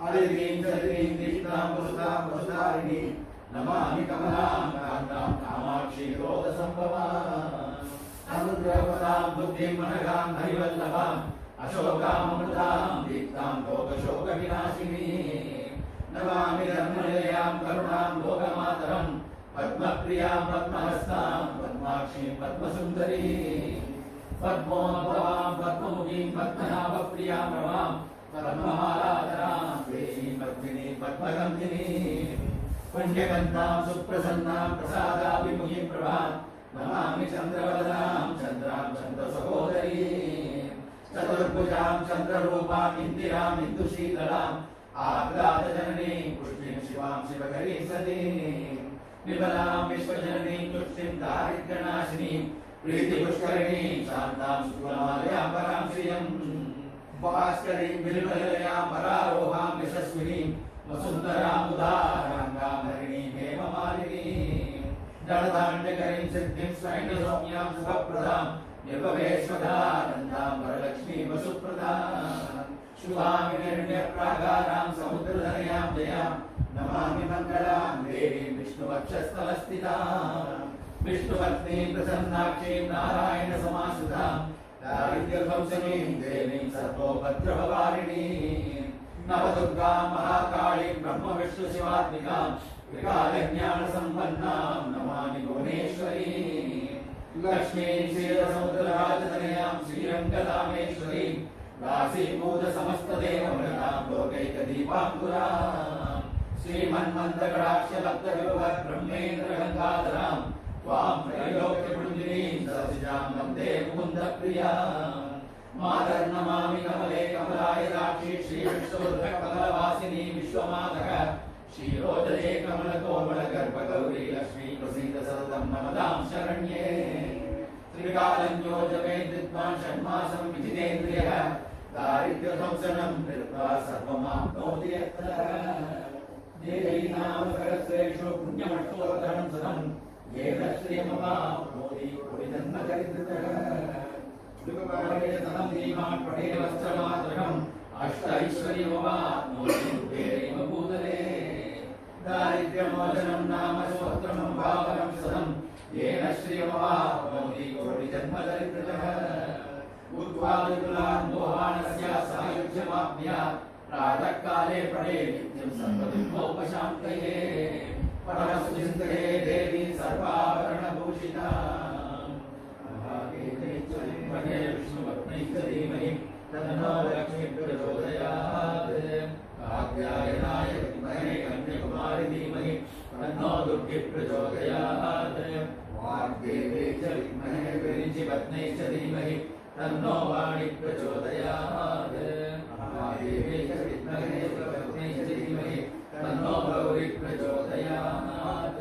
आदितीं सतीं दीप्तां वसुधारिणीं नमामि कमलां कान्तां कामाक्षी क्रोधसम्भवाम् अनुग्रहपदां बुद्धिं मनगां हरिवल्लभां अशोकामृतां दीप्तां भोगशोकविनाशिनीं नमामि धर्मनिलयां करुणां भोगमातरं पद्मप्रियां पद्महस्तां पद्माक्षीं पद्मसुन्दरीं पद्मोद्भवां पद्ममुखीं पद्मनाभप्रियां रमां पद्ममालाधरां देवीं पद्मिनीं पद्मगन्धिनीं पुण्यगन्धां सुप्रसन्नां प्रसादाभिमुखीं प्रभां नमामि चन्द्रवदनां चन्द्रां चन्द्रसहोदरीं चतुर्भुजां चन्द्ररूपां इन्दिरां इन्दुशीतलां आह्लादजननीं पुष्टिं शिवां शिवकरीं सतीं विमलां विश्वजननीं तुष्टिं दारिद्र्यनाशिनीं प्रीतिपुष्करिणीं शान्तां शुक्लमालयां परां श्रियं भास्करीं बिल्वलयां परारोहां यशस्विनीं वसुन्धरां उदाराङ्गां हरिणीं हेममालिनीं जलदाण्डकरीं सिद्धिं स्वैण्यसौम्यां शुभप्रदां निर्भवेश्वरानन्दां वरलक्ष्मीं वसुप्रदां शुभामिनिर्ण्यप्राकारां समुद्रधनयां जयां नमामि मङ्गलां देवीं विष्णुवक्षस्थलस्थितां विष्णुपत्नीं प्रसन्नाक्षीं नारायणसमाश्रितां दारिद्र्यध्वंसिनीं देवीं सर्वोपद्रववारिणीं नवदुर्गां महाकाळीं ब्रह्मविष्णुशिवात्मिकां त्रिकालज्ञानसम्पन्नां नमामि भुवनेश्वरीं लक्ष्मीं क्षीरसमुद्रराजतनयां श्रीरङ्गधामेश्वरीं दासीभूतसमस्तदेवमृतां लोकैकदीपाङ्कुरां श्रीमन्मन्दकटाक्षभक्तविभवद्ब्रह्मेन्द्रगङ्गाधरां त्वां त्रैलोक्यपुञ्जिनीं ससिजां वन्दे मुकुन्दप्रियां मातर्नमामि कमले कमलायदाक्षी श्रीविष्णुरुद्रकमलवासिनी विश्वमातः क्षीरोदये कमलकोमलगर्भगौरी लक्ष्मी प्रसीद सततं नमतां शरण्ये त्रिकालं योजमे विद्वान् षण्मासं विजितेन्द्रियः दारिद्र्यध्वंसनं कृत्वा सर्वमाप्नोति यत्र देवी नाम सहस्रेषु पुण्यमष्टोत्तरं सदं येन श्रियमवाप्नोति कोटिजन्मचरित्रतः सदं दीमान् पठेन वस्त्रमातृकम् अष्ट ऐश्वर्यमवाप्नोति कुबेरेव भूतले दारिद्र्यमोचनं नाम स्तोत्रमं भावनं सदं येन श्रियमवाप्नोति कोटिजन्मचरित्रतः उद्वादिकुलान् मोहानस्य सायुज्यमाप्नुयात् प्रातःकाले पठे नित्यं सर्वदुःखोपशान्तये परमस्तु चिन्तये देवी सर्वाभरणभूषिता महादेवी विष्णुपत्नीं च धीमहि तन्नो लक्ष्मी प्रचोदयात् कात्यायनाय विद्महे कन्याकुमारी धीमहि तन्नो दुर्गे प्रचोदयात् वाग्देवी च विद्महे विरिञ्चिपत्न्यै च धीमहि तन्नो वाणी प्रचोदयात् महादेवी च विद्महे पत्न्यै च धीमहि तन्नो गौरी प्रचोदयात्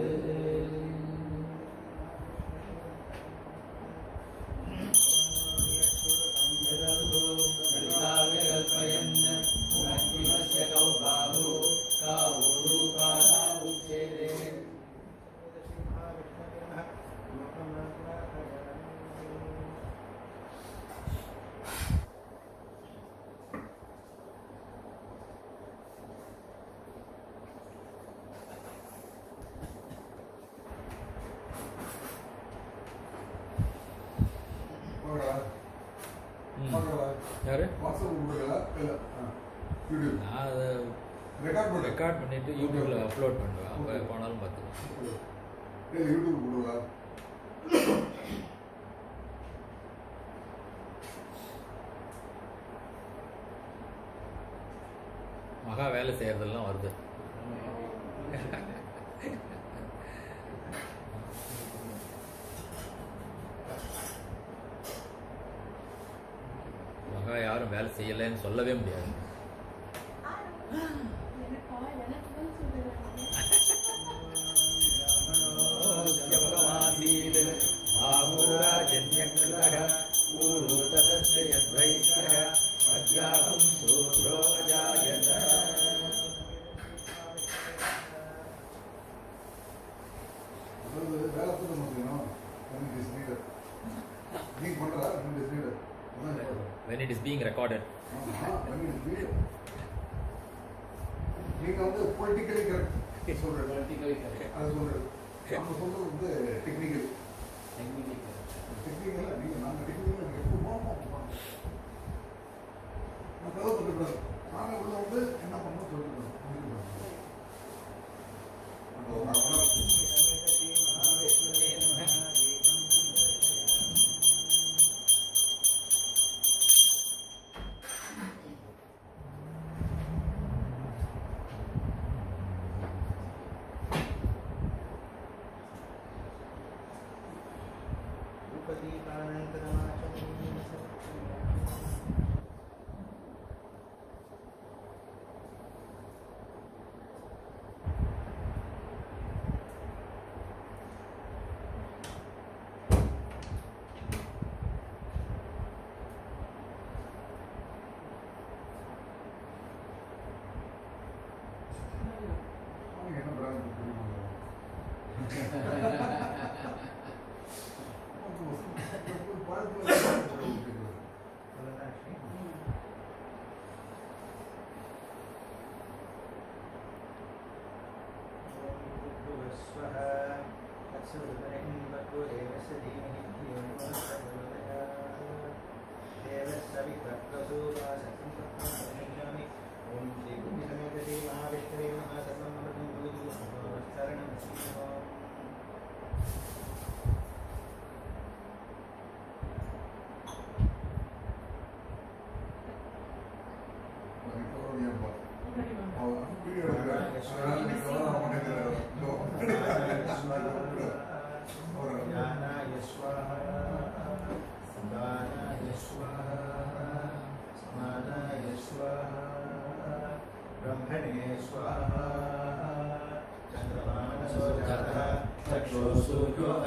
யாரு யூடியூப் நான் அதை ரெக்கார்ட் பண்ணிட்டு யூடியூப்ல அப்லோட் பண்ணுவேன். அப்போ போனாலும் பார்த்துக்கலாம். யூடியூப் போடுவா மகா வேலை செய்யறதெல்லாம் வருது. மகா யாரும் வேலை செய்யலைன்னு சொல்லவே முடியாது. வேலை கூட முடியணும். நீங்க பண்றா When it is being recorded. நீங்க வந்து பொலிட்டிக்கலி கரெக்ட் சொல்றது. அது சொல்றது. நம்ம சொல்றது வந்து டெக்னிக்கல். டெக்னிக்கலா நீங்க நாங்க டெக்னிக்கலா எப்போ போறோம். நான் கதை சொல்லிடுறேன். நாங்க உள்ள வந்து என்ன பண்ணணும் சொல்லிடுறோம்.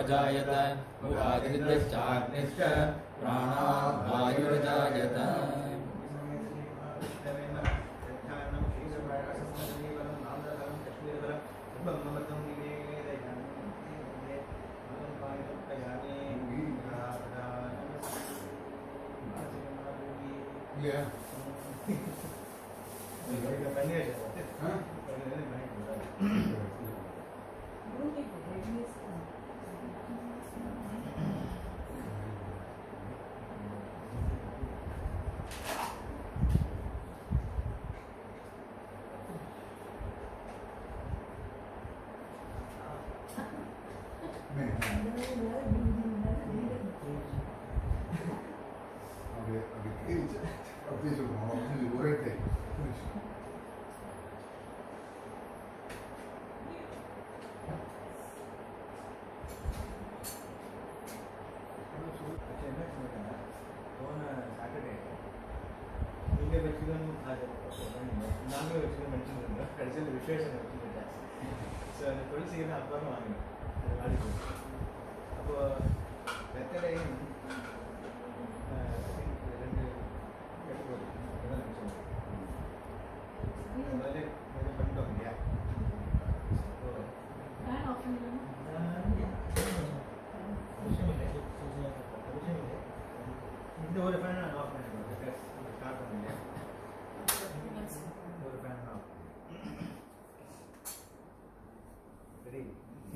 अजायत मुखाग्निश्चाग्निश्च प्राणावायुर्जायत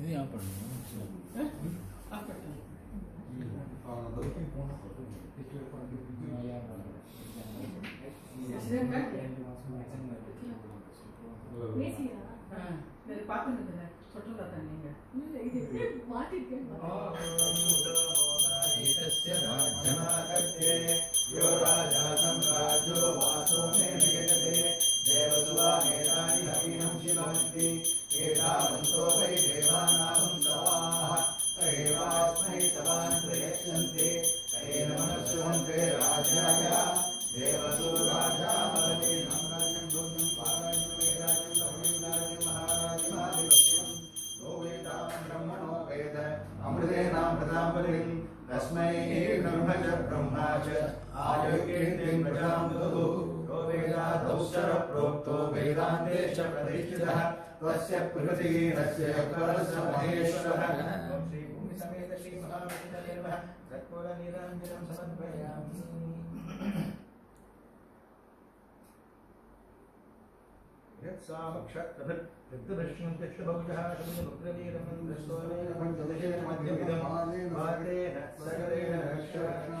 இது ஆன் பண்ணணும். देवसुवा प्रजापतिम् तस्मै ब्रह्म च ब्रह्मा च आयुर्कीर्तिम् प्रजामदुः यो वेदादौश्चर प्रोक्तो वेदान्ते च प्रतिष्ठितः तस्य प्रकृतिरस्य परस्य महेश्वरः श्री भूमि समेत श्री महाविष्णवे नमः कर्पूर नीराञ्जनं समर्पयामि यत्सामक्षत्रभिर् ऋतुदर्शनं चक्षुभुजः शब्दभुक्तवीरमं दृष्टोमेन पञ्चदशेन मध्यमिदं वातेन Saqlain रक्षणामि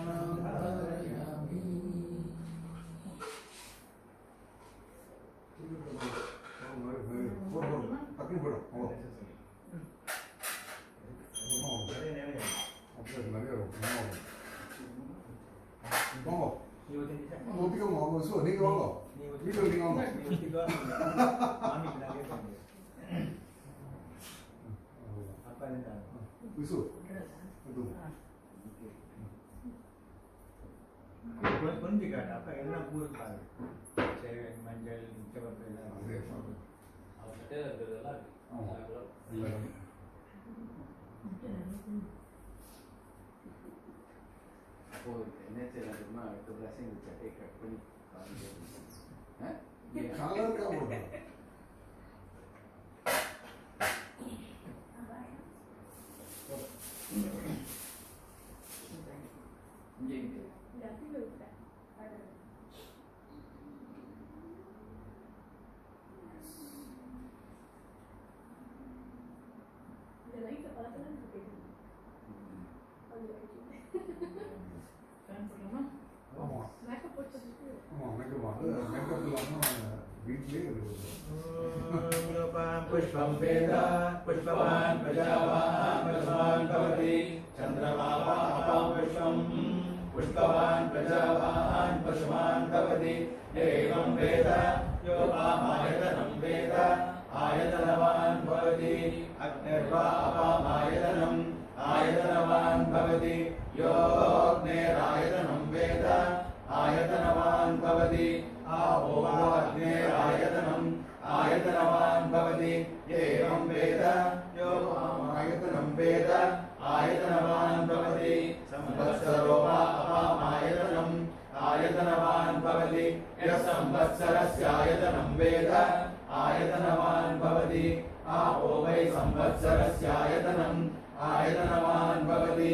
apa enak buat kali cewek manjal coba bela அவர்கிட்ட இருக்கிறதெல்லாம் அப்போ என்ன செய்யலாமா அடுத்த கிளாஸ் இந்த சட்டையை கட் பண்ணி पुष्पं वेद पुष्पवान् प्रजावान् पुष्पवान् भवति चन्द्रमा अपां पुष्पं पुष्पवान् प्रजावान् पुष्पवान् भवति एवं वेद यो अपामायतनं वेद आयतनवान् भवति अग्निर्वा अपामायतनम् आयतनवान् भवति यो अग्नेरायतनं वेद आयतनवान् भवति आपो अग्नेरायतनम् आयतनवान् भवति एवं वेद यो आयतनं वेद आयतनवान् भवति संवत्सरो वा अपामायतनम् आयतनवान् भवति यः संवत्सरस्यायतनं वेद आयतनवान् भवति आपो वै संवत्सरस्यायतनम् आयतनवान् भवति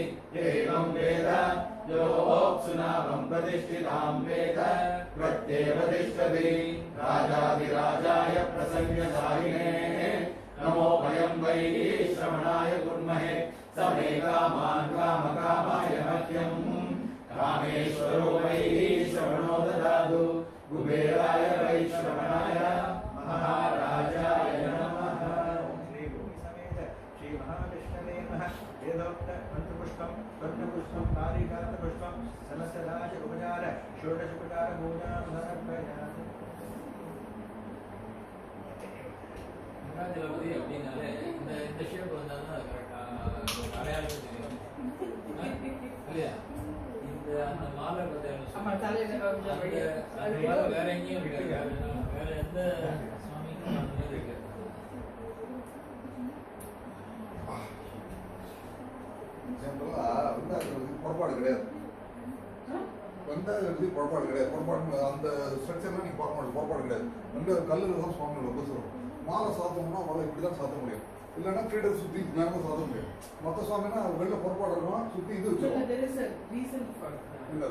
एवं वेद यो अप्सुनाभं प्रतिष्ठितां वेद प्रत्येव तिष्ठति राजाधिराजाय प्रसन्नधारिणे नमो वयं वै श्रवणाय कुर्महे समे कामान् कामकामाय मह्यम् कामेश्वरो वै श्रवणो ददातु कुबेराय वै श्रवणाय महाराजाय नमः श्री भूमि समेत श्री महाविष्णवे नमः वेदोक्त मंत्रपुष्पं रत्नपुष्पं कारिकातपुष्पं सहस्रराज उपचार षोडशोपचार पूजां समर्पयामि வெங்கடாஜலபதி அப்படின்னாலே இந்த ஷேப் வந்தாலும் அடையாளம் தெரியும் இல்லையா? இந்த அந்த மாலை வேற எங்கேயும் இருக்காது, வேற எந்த சுவாமிக்கும் அந்த மாதிரி இருக்காது. புறப்பாடு கிடையாது, புறப்பாடு கிடையாது. புறப்பாடு அந்த ஸ்ட்ரக்சர்லாம் நீங்க பார்க்க மாட்டோம், புறப்பாடு கிடையாது. ரெண்டு கல்லுல தான் சுவாமியோட உபசரம். மாலை சாத்தோம்னா அவளை இப்படிதான் சாத்த முடியும், இல்லைன்னா கீழே சுத்தி மேலே சாத்த முடியும். மொத்த சுவாமினா வெளில புறப்பாடு இருக்கும், சுத்தி இது வச்சிருக்கோம். இல்லை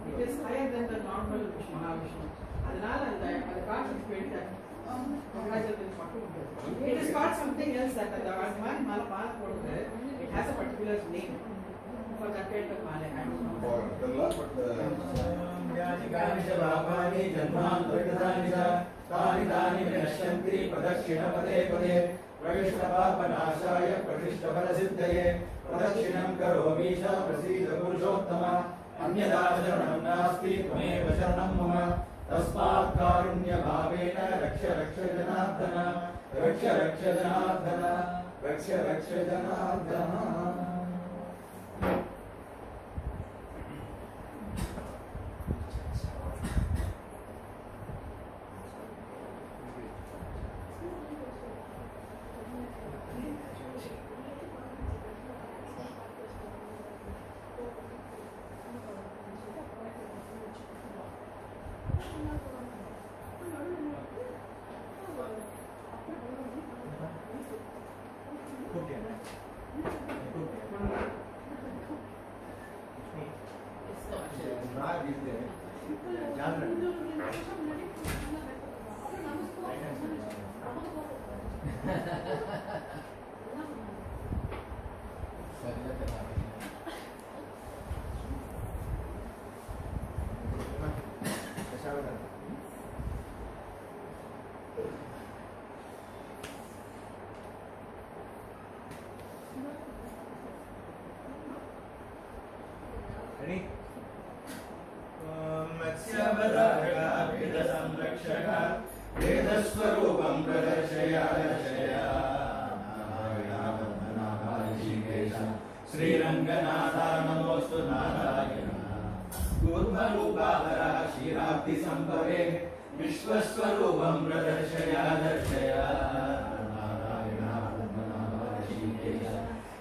it is higher than the normal Mahavishnu. அதனால அந்த காட்சி போயிட்டு it is called something else that the Arman Malapal போடுது. It has a particular name for that kind of mala. I don't know. याजिकानि च पापानि जन्मान्तरितानि च तानि तानि विनश्यन्ति प्रदक्षिणपदे पदे प्रविष्टपापनाशाय प्रतिष्ठफलसिद्धये प्रदक्षिणं करोमीश प्रसीद पुरुषोत्तम अन्यथा शरणं नास्ति त्वमेव शरणं मम तस्मात् कारुण्यभावेन रक्ष रक्ष जनार्दन रक्ष रक्ष जनार्दन रक्ष रक्ष जनार्दन Ready? मत्स्यवराहः वेदसंरक्षकः वेदस्वरूपं प्रदर्शय दर्शय श्रीरङ्गनाथा नमोऽस्तु नारायण कूर्मरूपाधरः क्षीराब्धिसम्भवे विश्वस्वरूपं प्रदर्शय दर्शय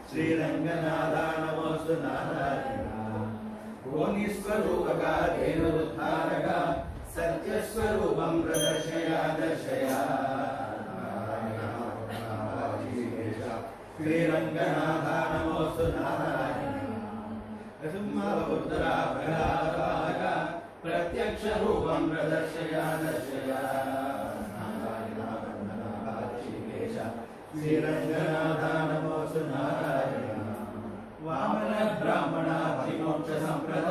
श्रीरङ्गनाथा नमोऽस्तु नारायण कोनिस्वरूपका धेनुरुद्धारका सत्यस्वरूपं प्रदर्शय दर्शय श्रीरङ्गनाथा नमोऽस्तु नारायण नृसिंहपुत्रा प्रहलादपालका प्रत्यक्षरूपं प्रदर्शय दर्शय श्रीरङ्गनाथा नमोऽस्तु नारायण वामन ब्राह्मण मोक्ष संप्रद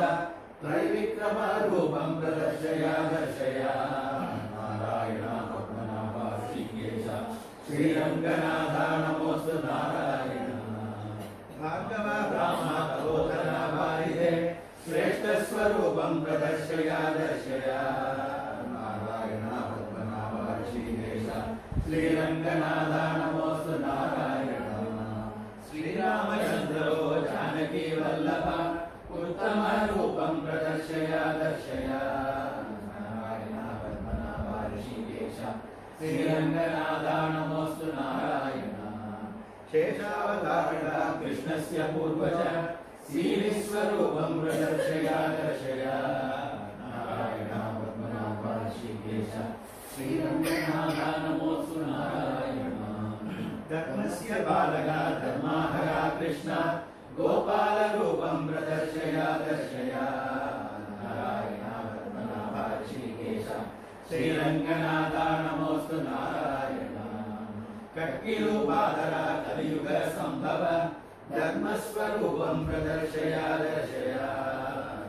त्रैविक्रम रूपं प्रदर्शय दर्शय नारायण पद्मनाभ ऋषिकेश श्रीरङ्गनाथा नमोऽस्तु नारायण भार्गव ब्राह्मण तपोधन वारिधे श्रेष्ठ स्वरूपं प्रदर्शय दर्शय नारायण पद्मनाभ ऋषिकेश श्रीरङ्गनाथा नमोऽस्तु नारायण श्रीरामचन्द्रो जानकी वल्लभ उत्तम रूपं प्रदर्शय दर्शय नारायण पद्मनाभ ऋषिकेश श्रीरङ्गनाथा नमोऽस्तु नारायण शेषावतारण कृष्णस्य पूर्वज श्रीविश्वरूपं प्रदर्शय दर्शय नारायण पद्मनाभ ऋषिकेश श्रीरङ्गनाथा नमोऽस्तु नारायण धर्मस्य बालका धर्माहरा कृष्ण गोपाल रूपं प्रदर्शय दर्शय नारायण पद्मनाभ ऋषिकेश श्रीरङ्गनाथा नमोऽस्तु नारायण कट्किरूपाधरा कलियुग सम्भव धर्मस्वरूपं प्रदर्शय दर्शय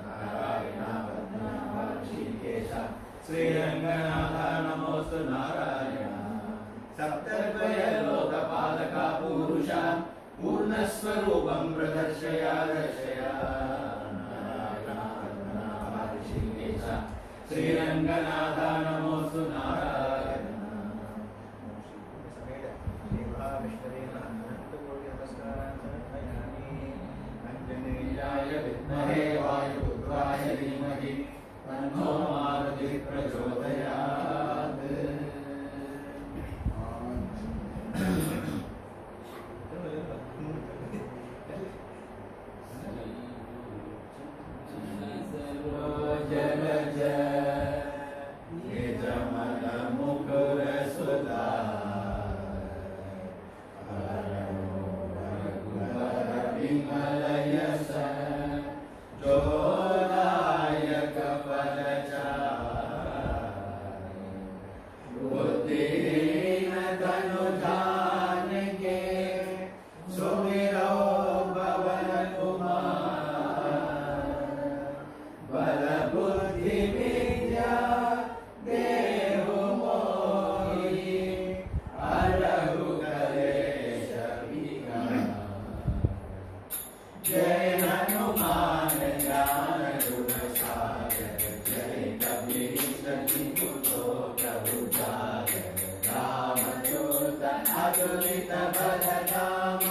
नारायण पद्मनाभ ऋषिकेश श्रीरङ्गनाथा नमोऽस्तु नारायण सप्तद्वय लोकपालका पुरुष पूर्णस्वरूपं प्रदर्शय दर्शय नारायण पद्मनाभ ऋषिकेश श्रीरङ्गनाथा नमोऽस्तु नारायण अंजनेयाय विद्महे वायुपुत्राय धीमहि तन्नो मारुतिः प्रचोदयात् जलज निजमन मुकुर सुधा विमल यश जोदायक फलचारि बुद्धिहीन तनु जानिके सुमिरो पवन कुमार बल बुद्धि विद्या देहु मोहि हरहु कलेश विकार जय हनुमान ज्ञान गुण सागर जय कबीर सखी पुतो प्रभु जागर रामदूत अतुलित बल धाम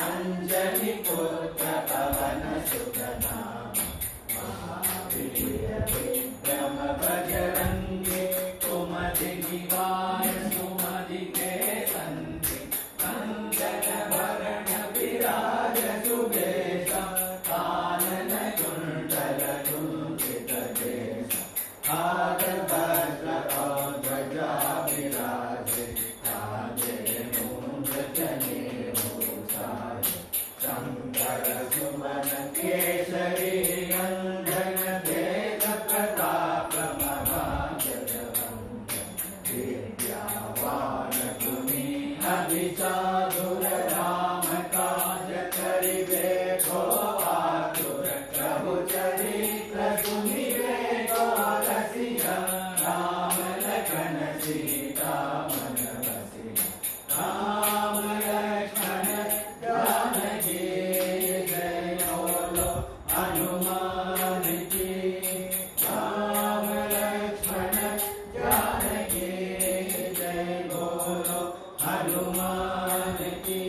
अंजनी पुत्र पवन सुत नाम महावीर विक्रम बजरंगी कुमति निवार सुमति के संति कंचन भरण विराज सुबेश कानन कुंडल कुंचित केश हाथ वज्र और ध्वजा विराजे कांधे मूंज जनेऊ साजे शंकर सुमन केसरी नंदन वेद प्रताप महाजगवंदन विद्यावान गुणी अभी चातुर राम काज करिबे को आतुर प्रभु चरित्र सुनिबे को रसिया राम लखन सीता मन बसिया राम लक्ष्मण जानकी जय बोलो हनुमान की राम लक्ष्मण जानकी जय बोलो हनुमान की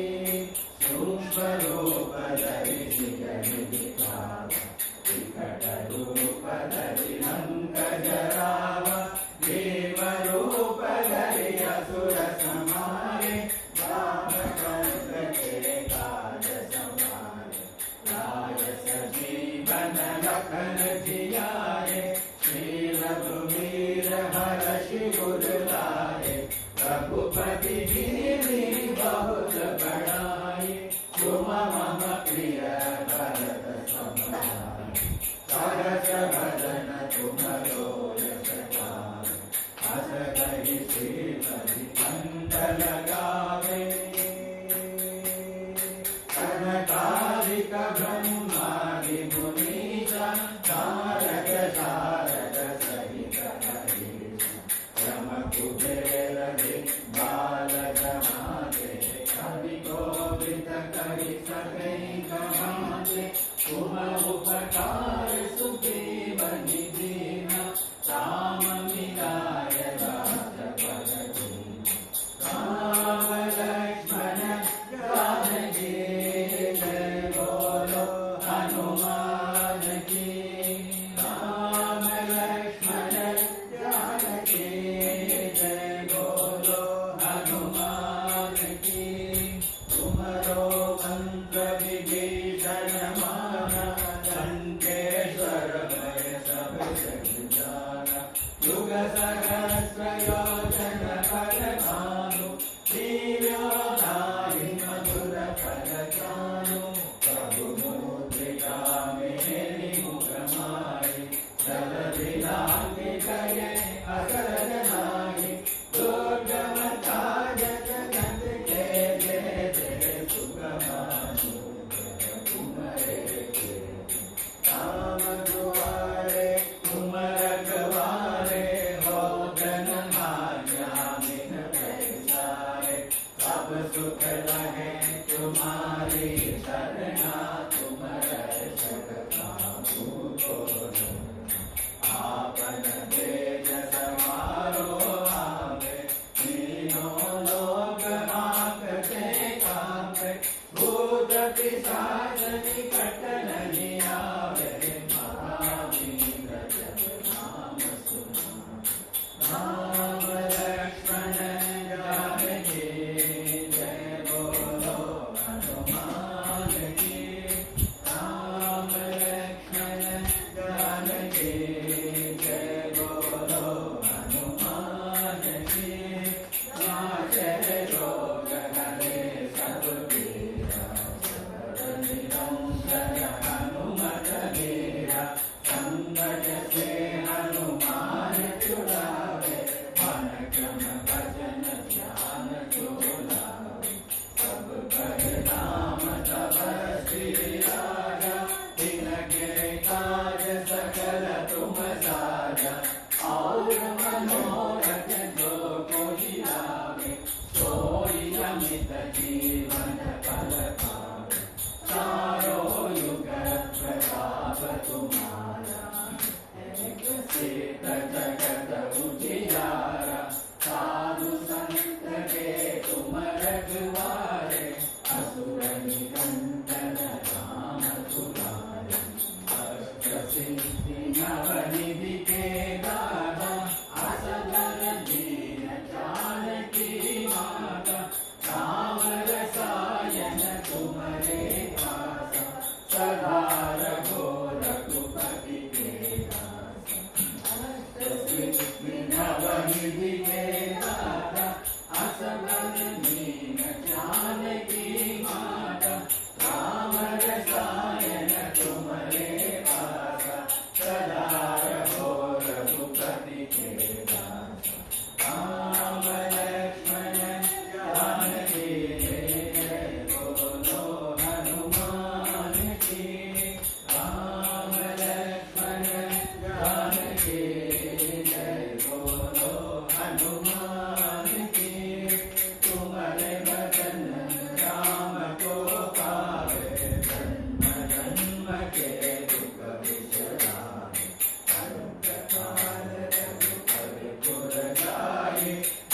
सूक्ष्म रूप धरि सियहि दिखावा विकट रूप धरि लंक जरावा भीम रूप धरि असुर संहारे रामचंद्र के काज संहारे लाय सजीवन लखन जियाए श्री रघुवीर हर्षि उर लाए रघुपति गिरि बहुत बड़ाई तुम मम प्रिय भरत समाई सहस भजन तुम यश गावे हस कहि श्रीपति कंठ लगावे कनकादिक ब्रह्मादि मुनीसा तारक तारक सहित हरीश यम कुबेर बाल जमाते कवि गोविंद करि सके कहाते तुम उपकार सुग्रीव निधीना राम मिलाय राजपद दीना राम लक्ष्मण जानकी जय बोलो हनुमान की राम लक्ष्मण जानकी जय बोलो हनुमान की तुमरो मंत्र विभीषण माना लंकेश्वर भय सब जग जाना युग सहस्र योजन फल भानु दिव्योदारि मधुर फल जानु प्रभु मुद्रिका मेरी मुख मारी जल दिलांगे गए असर जनाई दुर्गम काज जगत के जय जय सुगमानु तुम्हारे राम दुआरे तुम रखवारे हो जन भाग्या बिन पैसारे सब सुख लगे तुम्हारी शरणा तुम रक्षक काहू को आपन तेज समारो आवे तीनों लोक आपके कांपे भूत पिशाच निकट नहीं आवे महावीर जब नाम सुनावे राम लक्ष्मण जानकी जय बोलो हनुमान की राम लक्ष्मण जानकी जय बोलो हनुमान की नाचे रोग हरे सब पीरा शरण निरंतर हनुमत वीरा संकट से हनुमान छुड़ावे मन क्रम भजन ध्यान जो लावे सब पर नाम तब श्री राजा तिनके काज सकल तुम साजा और मनोरथ जो कोई लावे सोई अमित जीवन फल पावे चारों युग प्रताप तुम्हारा एक सीत जगत उजियारा साधु संत के तुम रखवारे असुर निकंदन राम दुलारे अष्ट सिद्धि नवनिधि के दाता असगर दीन जानकी माता राम रस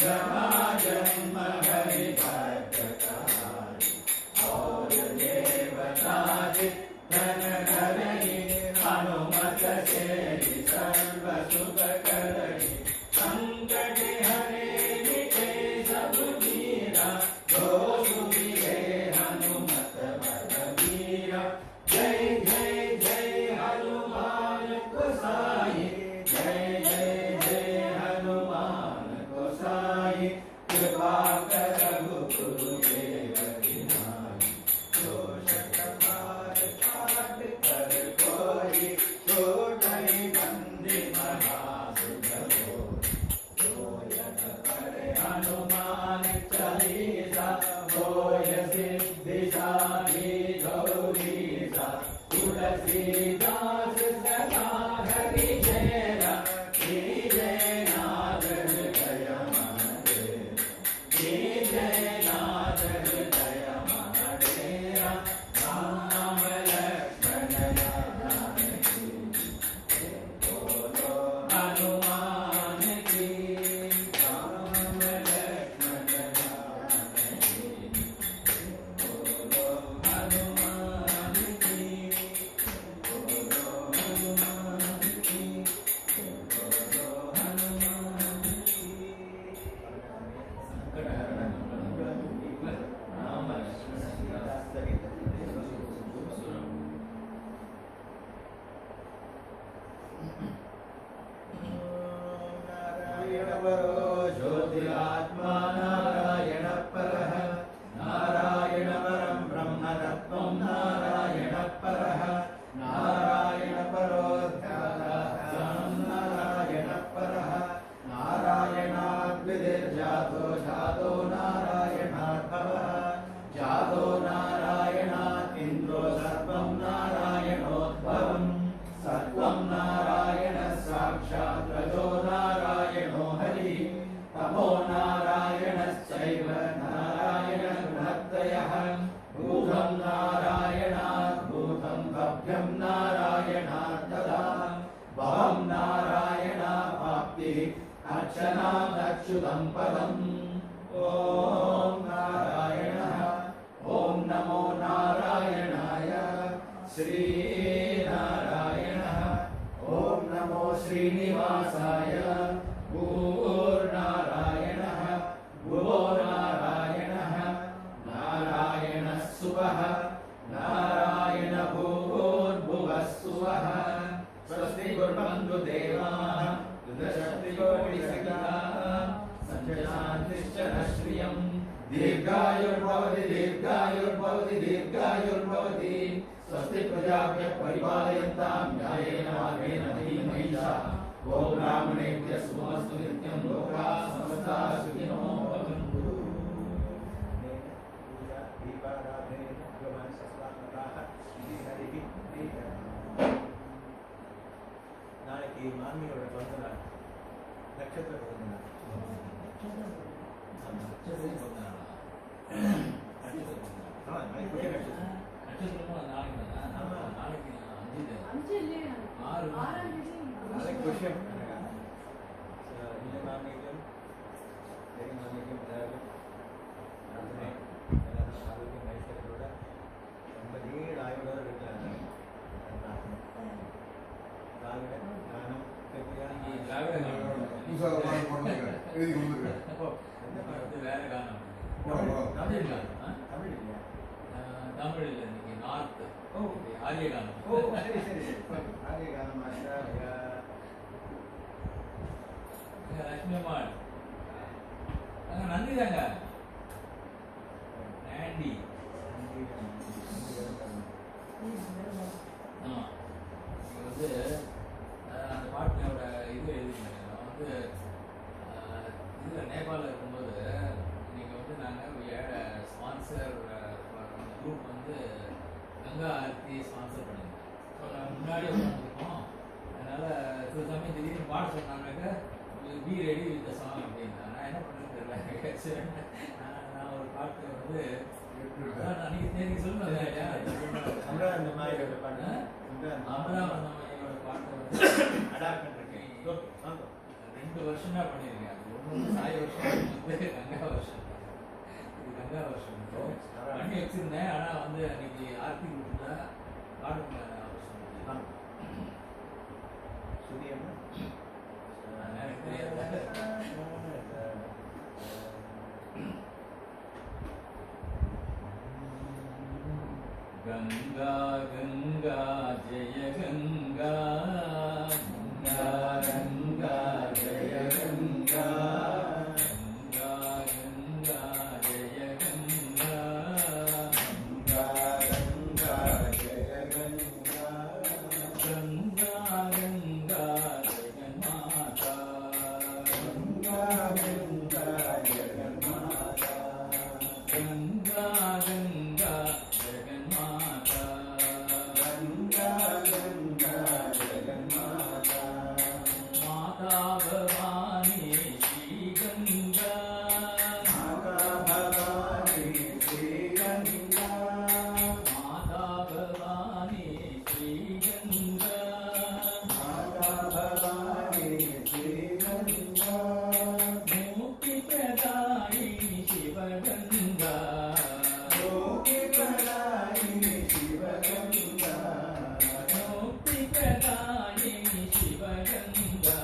जन्म हरि भक्त कहाई और देवता धन धरई हनुमत से सर्व सुख करई संकट हरे मिटे सब पीरा जो सुमिरे हनुमत बलबीरा जय जय जय हनुमान गोसाई जय जय जय हनुमान गोसाई कृपा कर रघुकुलदेव की नाई दोष कपार पाट कर कोई छोटई बंदी महासुख होय हनुमान चालीसा होय सिद्धिशाली गौरीसा तुलसीदास सदा हरि जयरा श्री जयनाथ हृदय महादेव श्री जयनाथ हृदय महादेव राम लक्ष्मण जानकी बोलो हनुमान की राम लक्ष्मण जानकी बोलो हनुमान की बोलो हनुमान की बोलो हनुमान की राम लक्ष्मण सीता नारायण परो ज्योतिरात्मा नारायण परः नारायण परं ब्रह्म तत्त्वं नारायण परः नारायण परो ध्यानं नारायण परः नारायणाद्विदिर्जातो जातो नारायणात् भवः जातो नारायणात् इन्द्रो सर्वं नारायणोद्भवम् सत्त्वं नारायण साक्षात् रजो नारायणो हरिः तमो नारायणश्चैव नारायण गुणत्रयः भूतं नारायणात् भूतं भव्यं नारायणात् तदा भवं नारायणापाप्तिः अर्चनादच्युतं पदम् ॐ नारायणः ॐ नमो नारायणाय श्रीनारायणः ॐ नमो श्रीनिवासाय भूर्नारायणः भुवो नारायणः नारायणः सुवः नारायण भूर्भुवः सुवः स्वस्ति गुरुबन्धुदेवाः दुर्दशक्तिकोटिसहिताः सञ्जशान्तिश्च न श्रियम् दीर्घायुर्भवति दीर्घायुर्भवति दीर्घायुर्भवति स्वस्ति प्रजाभ्यः परिपालयन्तां न्यायेन मार्गेण महीं महिषाः ॐ ब्राह्मणेभ्यः शुभमस्तु नित्यं लोकाः समस्ताः सुखिनो भवन्तु पूजा दीपाराधने भगवान् सस्वात्मकाः श्री हरिः நாளைக்கு மாமியோட பிறந்த நாள் நட்சத்திர பிறந்த நாள் நாளைக்கு புதிய நட்சத்திரம் நாளைக்கு விஷயம் இந்த மாமியிலும் பெரிய மாமியிலும் எல்லாரும் பிரார்த்தனை எல்லாரும் ஆரோக்கியம் ஐஸ்வர்யத்தோட ரொம்ப நீண்ட ஆயுளோட இருக்கிறாங்க திராவிட கானம் எழுதி கொடுத்துருக்கேன் வேற காரணம் தமிழ் இல்லையா தமிழ் இல்லை இன்னைக்கு நார்த் ஆரிய காலம் ஓ சரி சரி ஆரிய கானம் ஆஷா லட்சுமி அம்மாள் அங்கே நன்றி தாங்க ஆண்டி ஆமாம் நீங்கள் வந்து அந்த பாட்டினோட இது எழுதிங்க நான் வந்து இதில் நேபாளில் இருக்கும்போது நீங்கள் வந்து நாங்கள் ஸ்பான்சர் குரூப் வந்து கங்கா ஆர்த்தி ஸ்பான்சர் பண்ணியிருந்தோம் ஸோ நாங்கள் முன்னாடி உட்காந்துருக்கோம் அதனால் சில சமயம் திடீர்னு பாட சொன்னாங்க be ready with the song அப்படின்னா நான் என்ன பண்ணுறது தெரியல நான் ஒரு பாட்டு வந்து அன்னைக்கு சொல்லுவேன் அமராவதியோட பாட்டு அமராவதியோட பாட்டை வந்து அடாப்ட் பண்ணிருக்கேன் 2 வருஷமா பண்ணியிருக்கேன் அது 1 சாய் வருஷம் गंगा गंगा जय गंगा गंगा गंगा जय गंगा गंगा गंगा जय गंगा गंगा गंगा जय गंगा गंगा गंगा जगन्माता गंगा गंगा जगन्माता गंगा गंगा जगन्माता गंगा गंगा जगन्माता माता भवानी श्री गंगा माता भवानी श्री गंगा माता भवानी श्री गंगा माता भवानी श्री गंगा मुक्ति प्रदायिनी शिव गंगा मुक्ति प्रदायिनी शिव गंगा मुक्ति प्रदायिनी शिव गंगा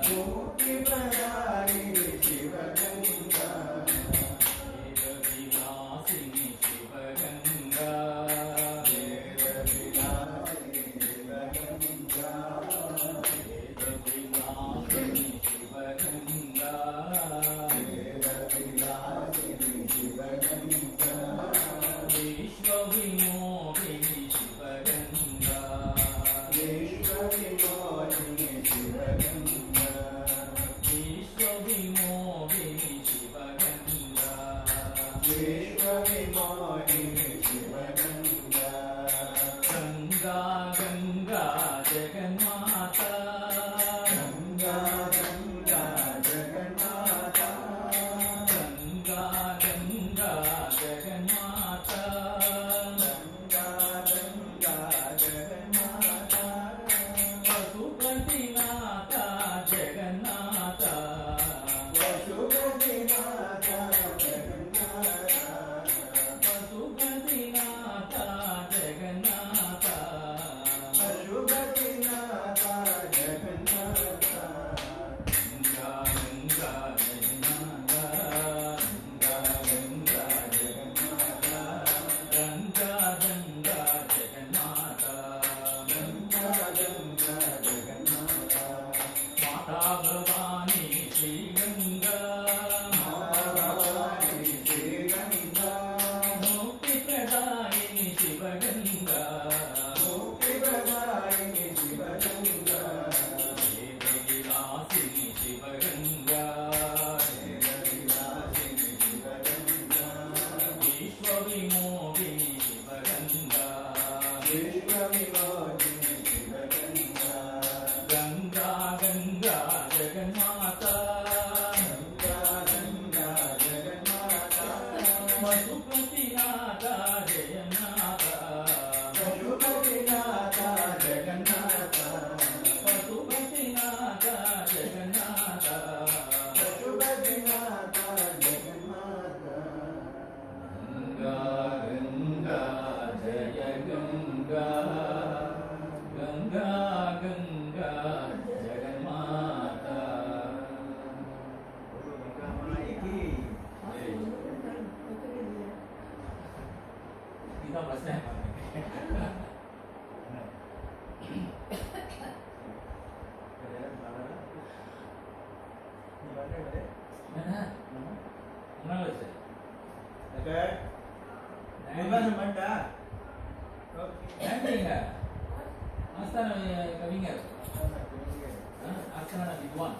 मुक्ति प्रदायिनी शिव गंगा वेद विलासिनी शिव गंगा वेद विलासिनी शिव गंगा वेद विलासिनी शिव गंगा वेद विलासिनी शिव गंगा विश्व विमोहिनी शिव गंगा विश्व विमोहिनी शिव गंगा विश्व विमोहिनी शिव गंगा विश्व विमोहिनी शिव गंगा गंगा गंगा जगन्माता गंगा गंगा जगन्माता गंगा गंगा जगन्माता गंगा गंगा जगन्माता पशुपतिनाथा जगन्नाथा पशुपतिनाथा जगन्नाथा पशुपतिनाथा जगन्नाथा पशुपतिनाथा जगन्नाथा गंगा गंगा जगन्नाथा गंगा गंगा जगन्नाथा गंगा गंगा जगन्नाथा गंगा गंगा जगन्नाथा माता भवानी श्री गंगा माता भवानी श्री गंगा मुक्ति प्रदायिनी शिव गंगा मुक्ति प्रदायिनी शिव गंगा वेद विलासिनी शिव गंगा वेद विलासिनी शिव गंगा विश्व विमोहिनी शिव गंगा विश्व विमोहिनी शिव गंगा गंगा गंगा जगन्माता गंगा गंगा जगन्माता पशुपतिनाथा जगन्नाथा पशुपतिनाथा जगन्नाथा पशुपतिनाथा जगन्नाथा पशुपतिनाथा जगन्नाथा गंगा गंगा जय गंगा गंगा गंगा जगन्माता गंगा माई की इतना प्रश्न है कविंगर आस्थान विद्वान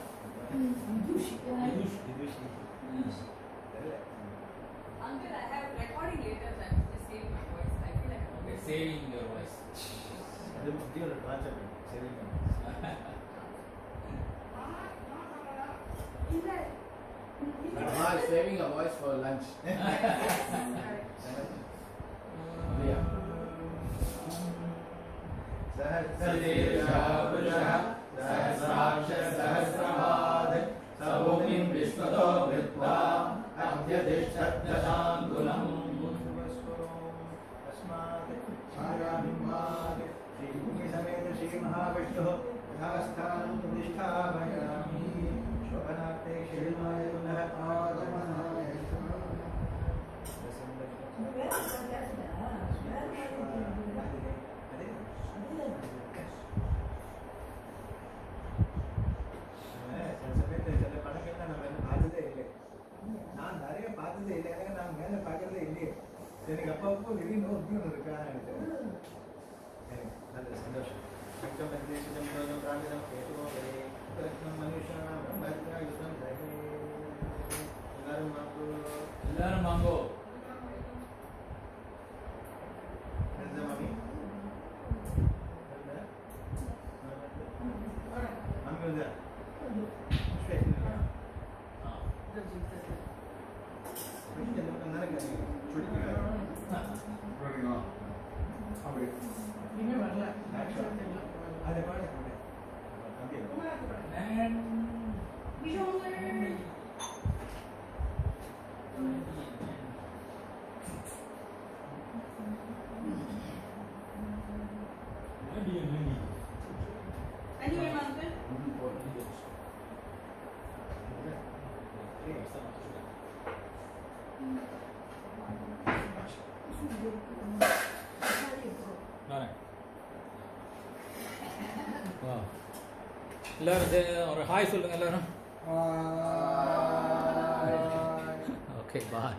Uncle, I have recording later that just saving my voice. I feel like Okay, saving your voice. Mama is saving a voice for lunch. सहस्राक्षसहस्रपाद सभूमिं विश्वतो कृत्वा अध्यतिष्ठत्यशाङ्कुलम् समेत श्री महाविष्णुः यथास्थानं प्रतिष्ठापयामि शोभनार्थे क्षीणाय पुनः आगमनाय எனக்கு அப்பப்போ திடீர்னு ஒரு பியூன் இருக்கா எனக்கு நல்ல சந்தோஷம் எல்லாரும் வாங்கோ. மாமி மாமி வந்து அப்படி இனிமே வரல. அதை பாடு அப்படி Anyway, uncle. எல்லாரும் ஒரு ஹாய் சொல்லுங்க எல்லாரும். Okay bye.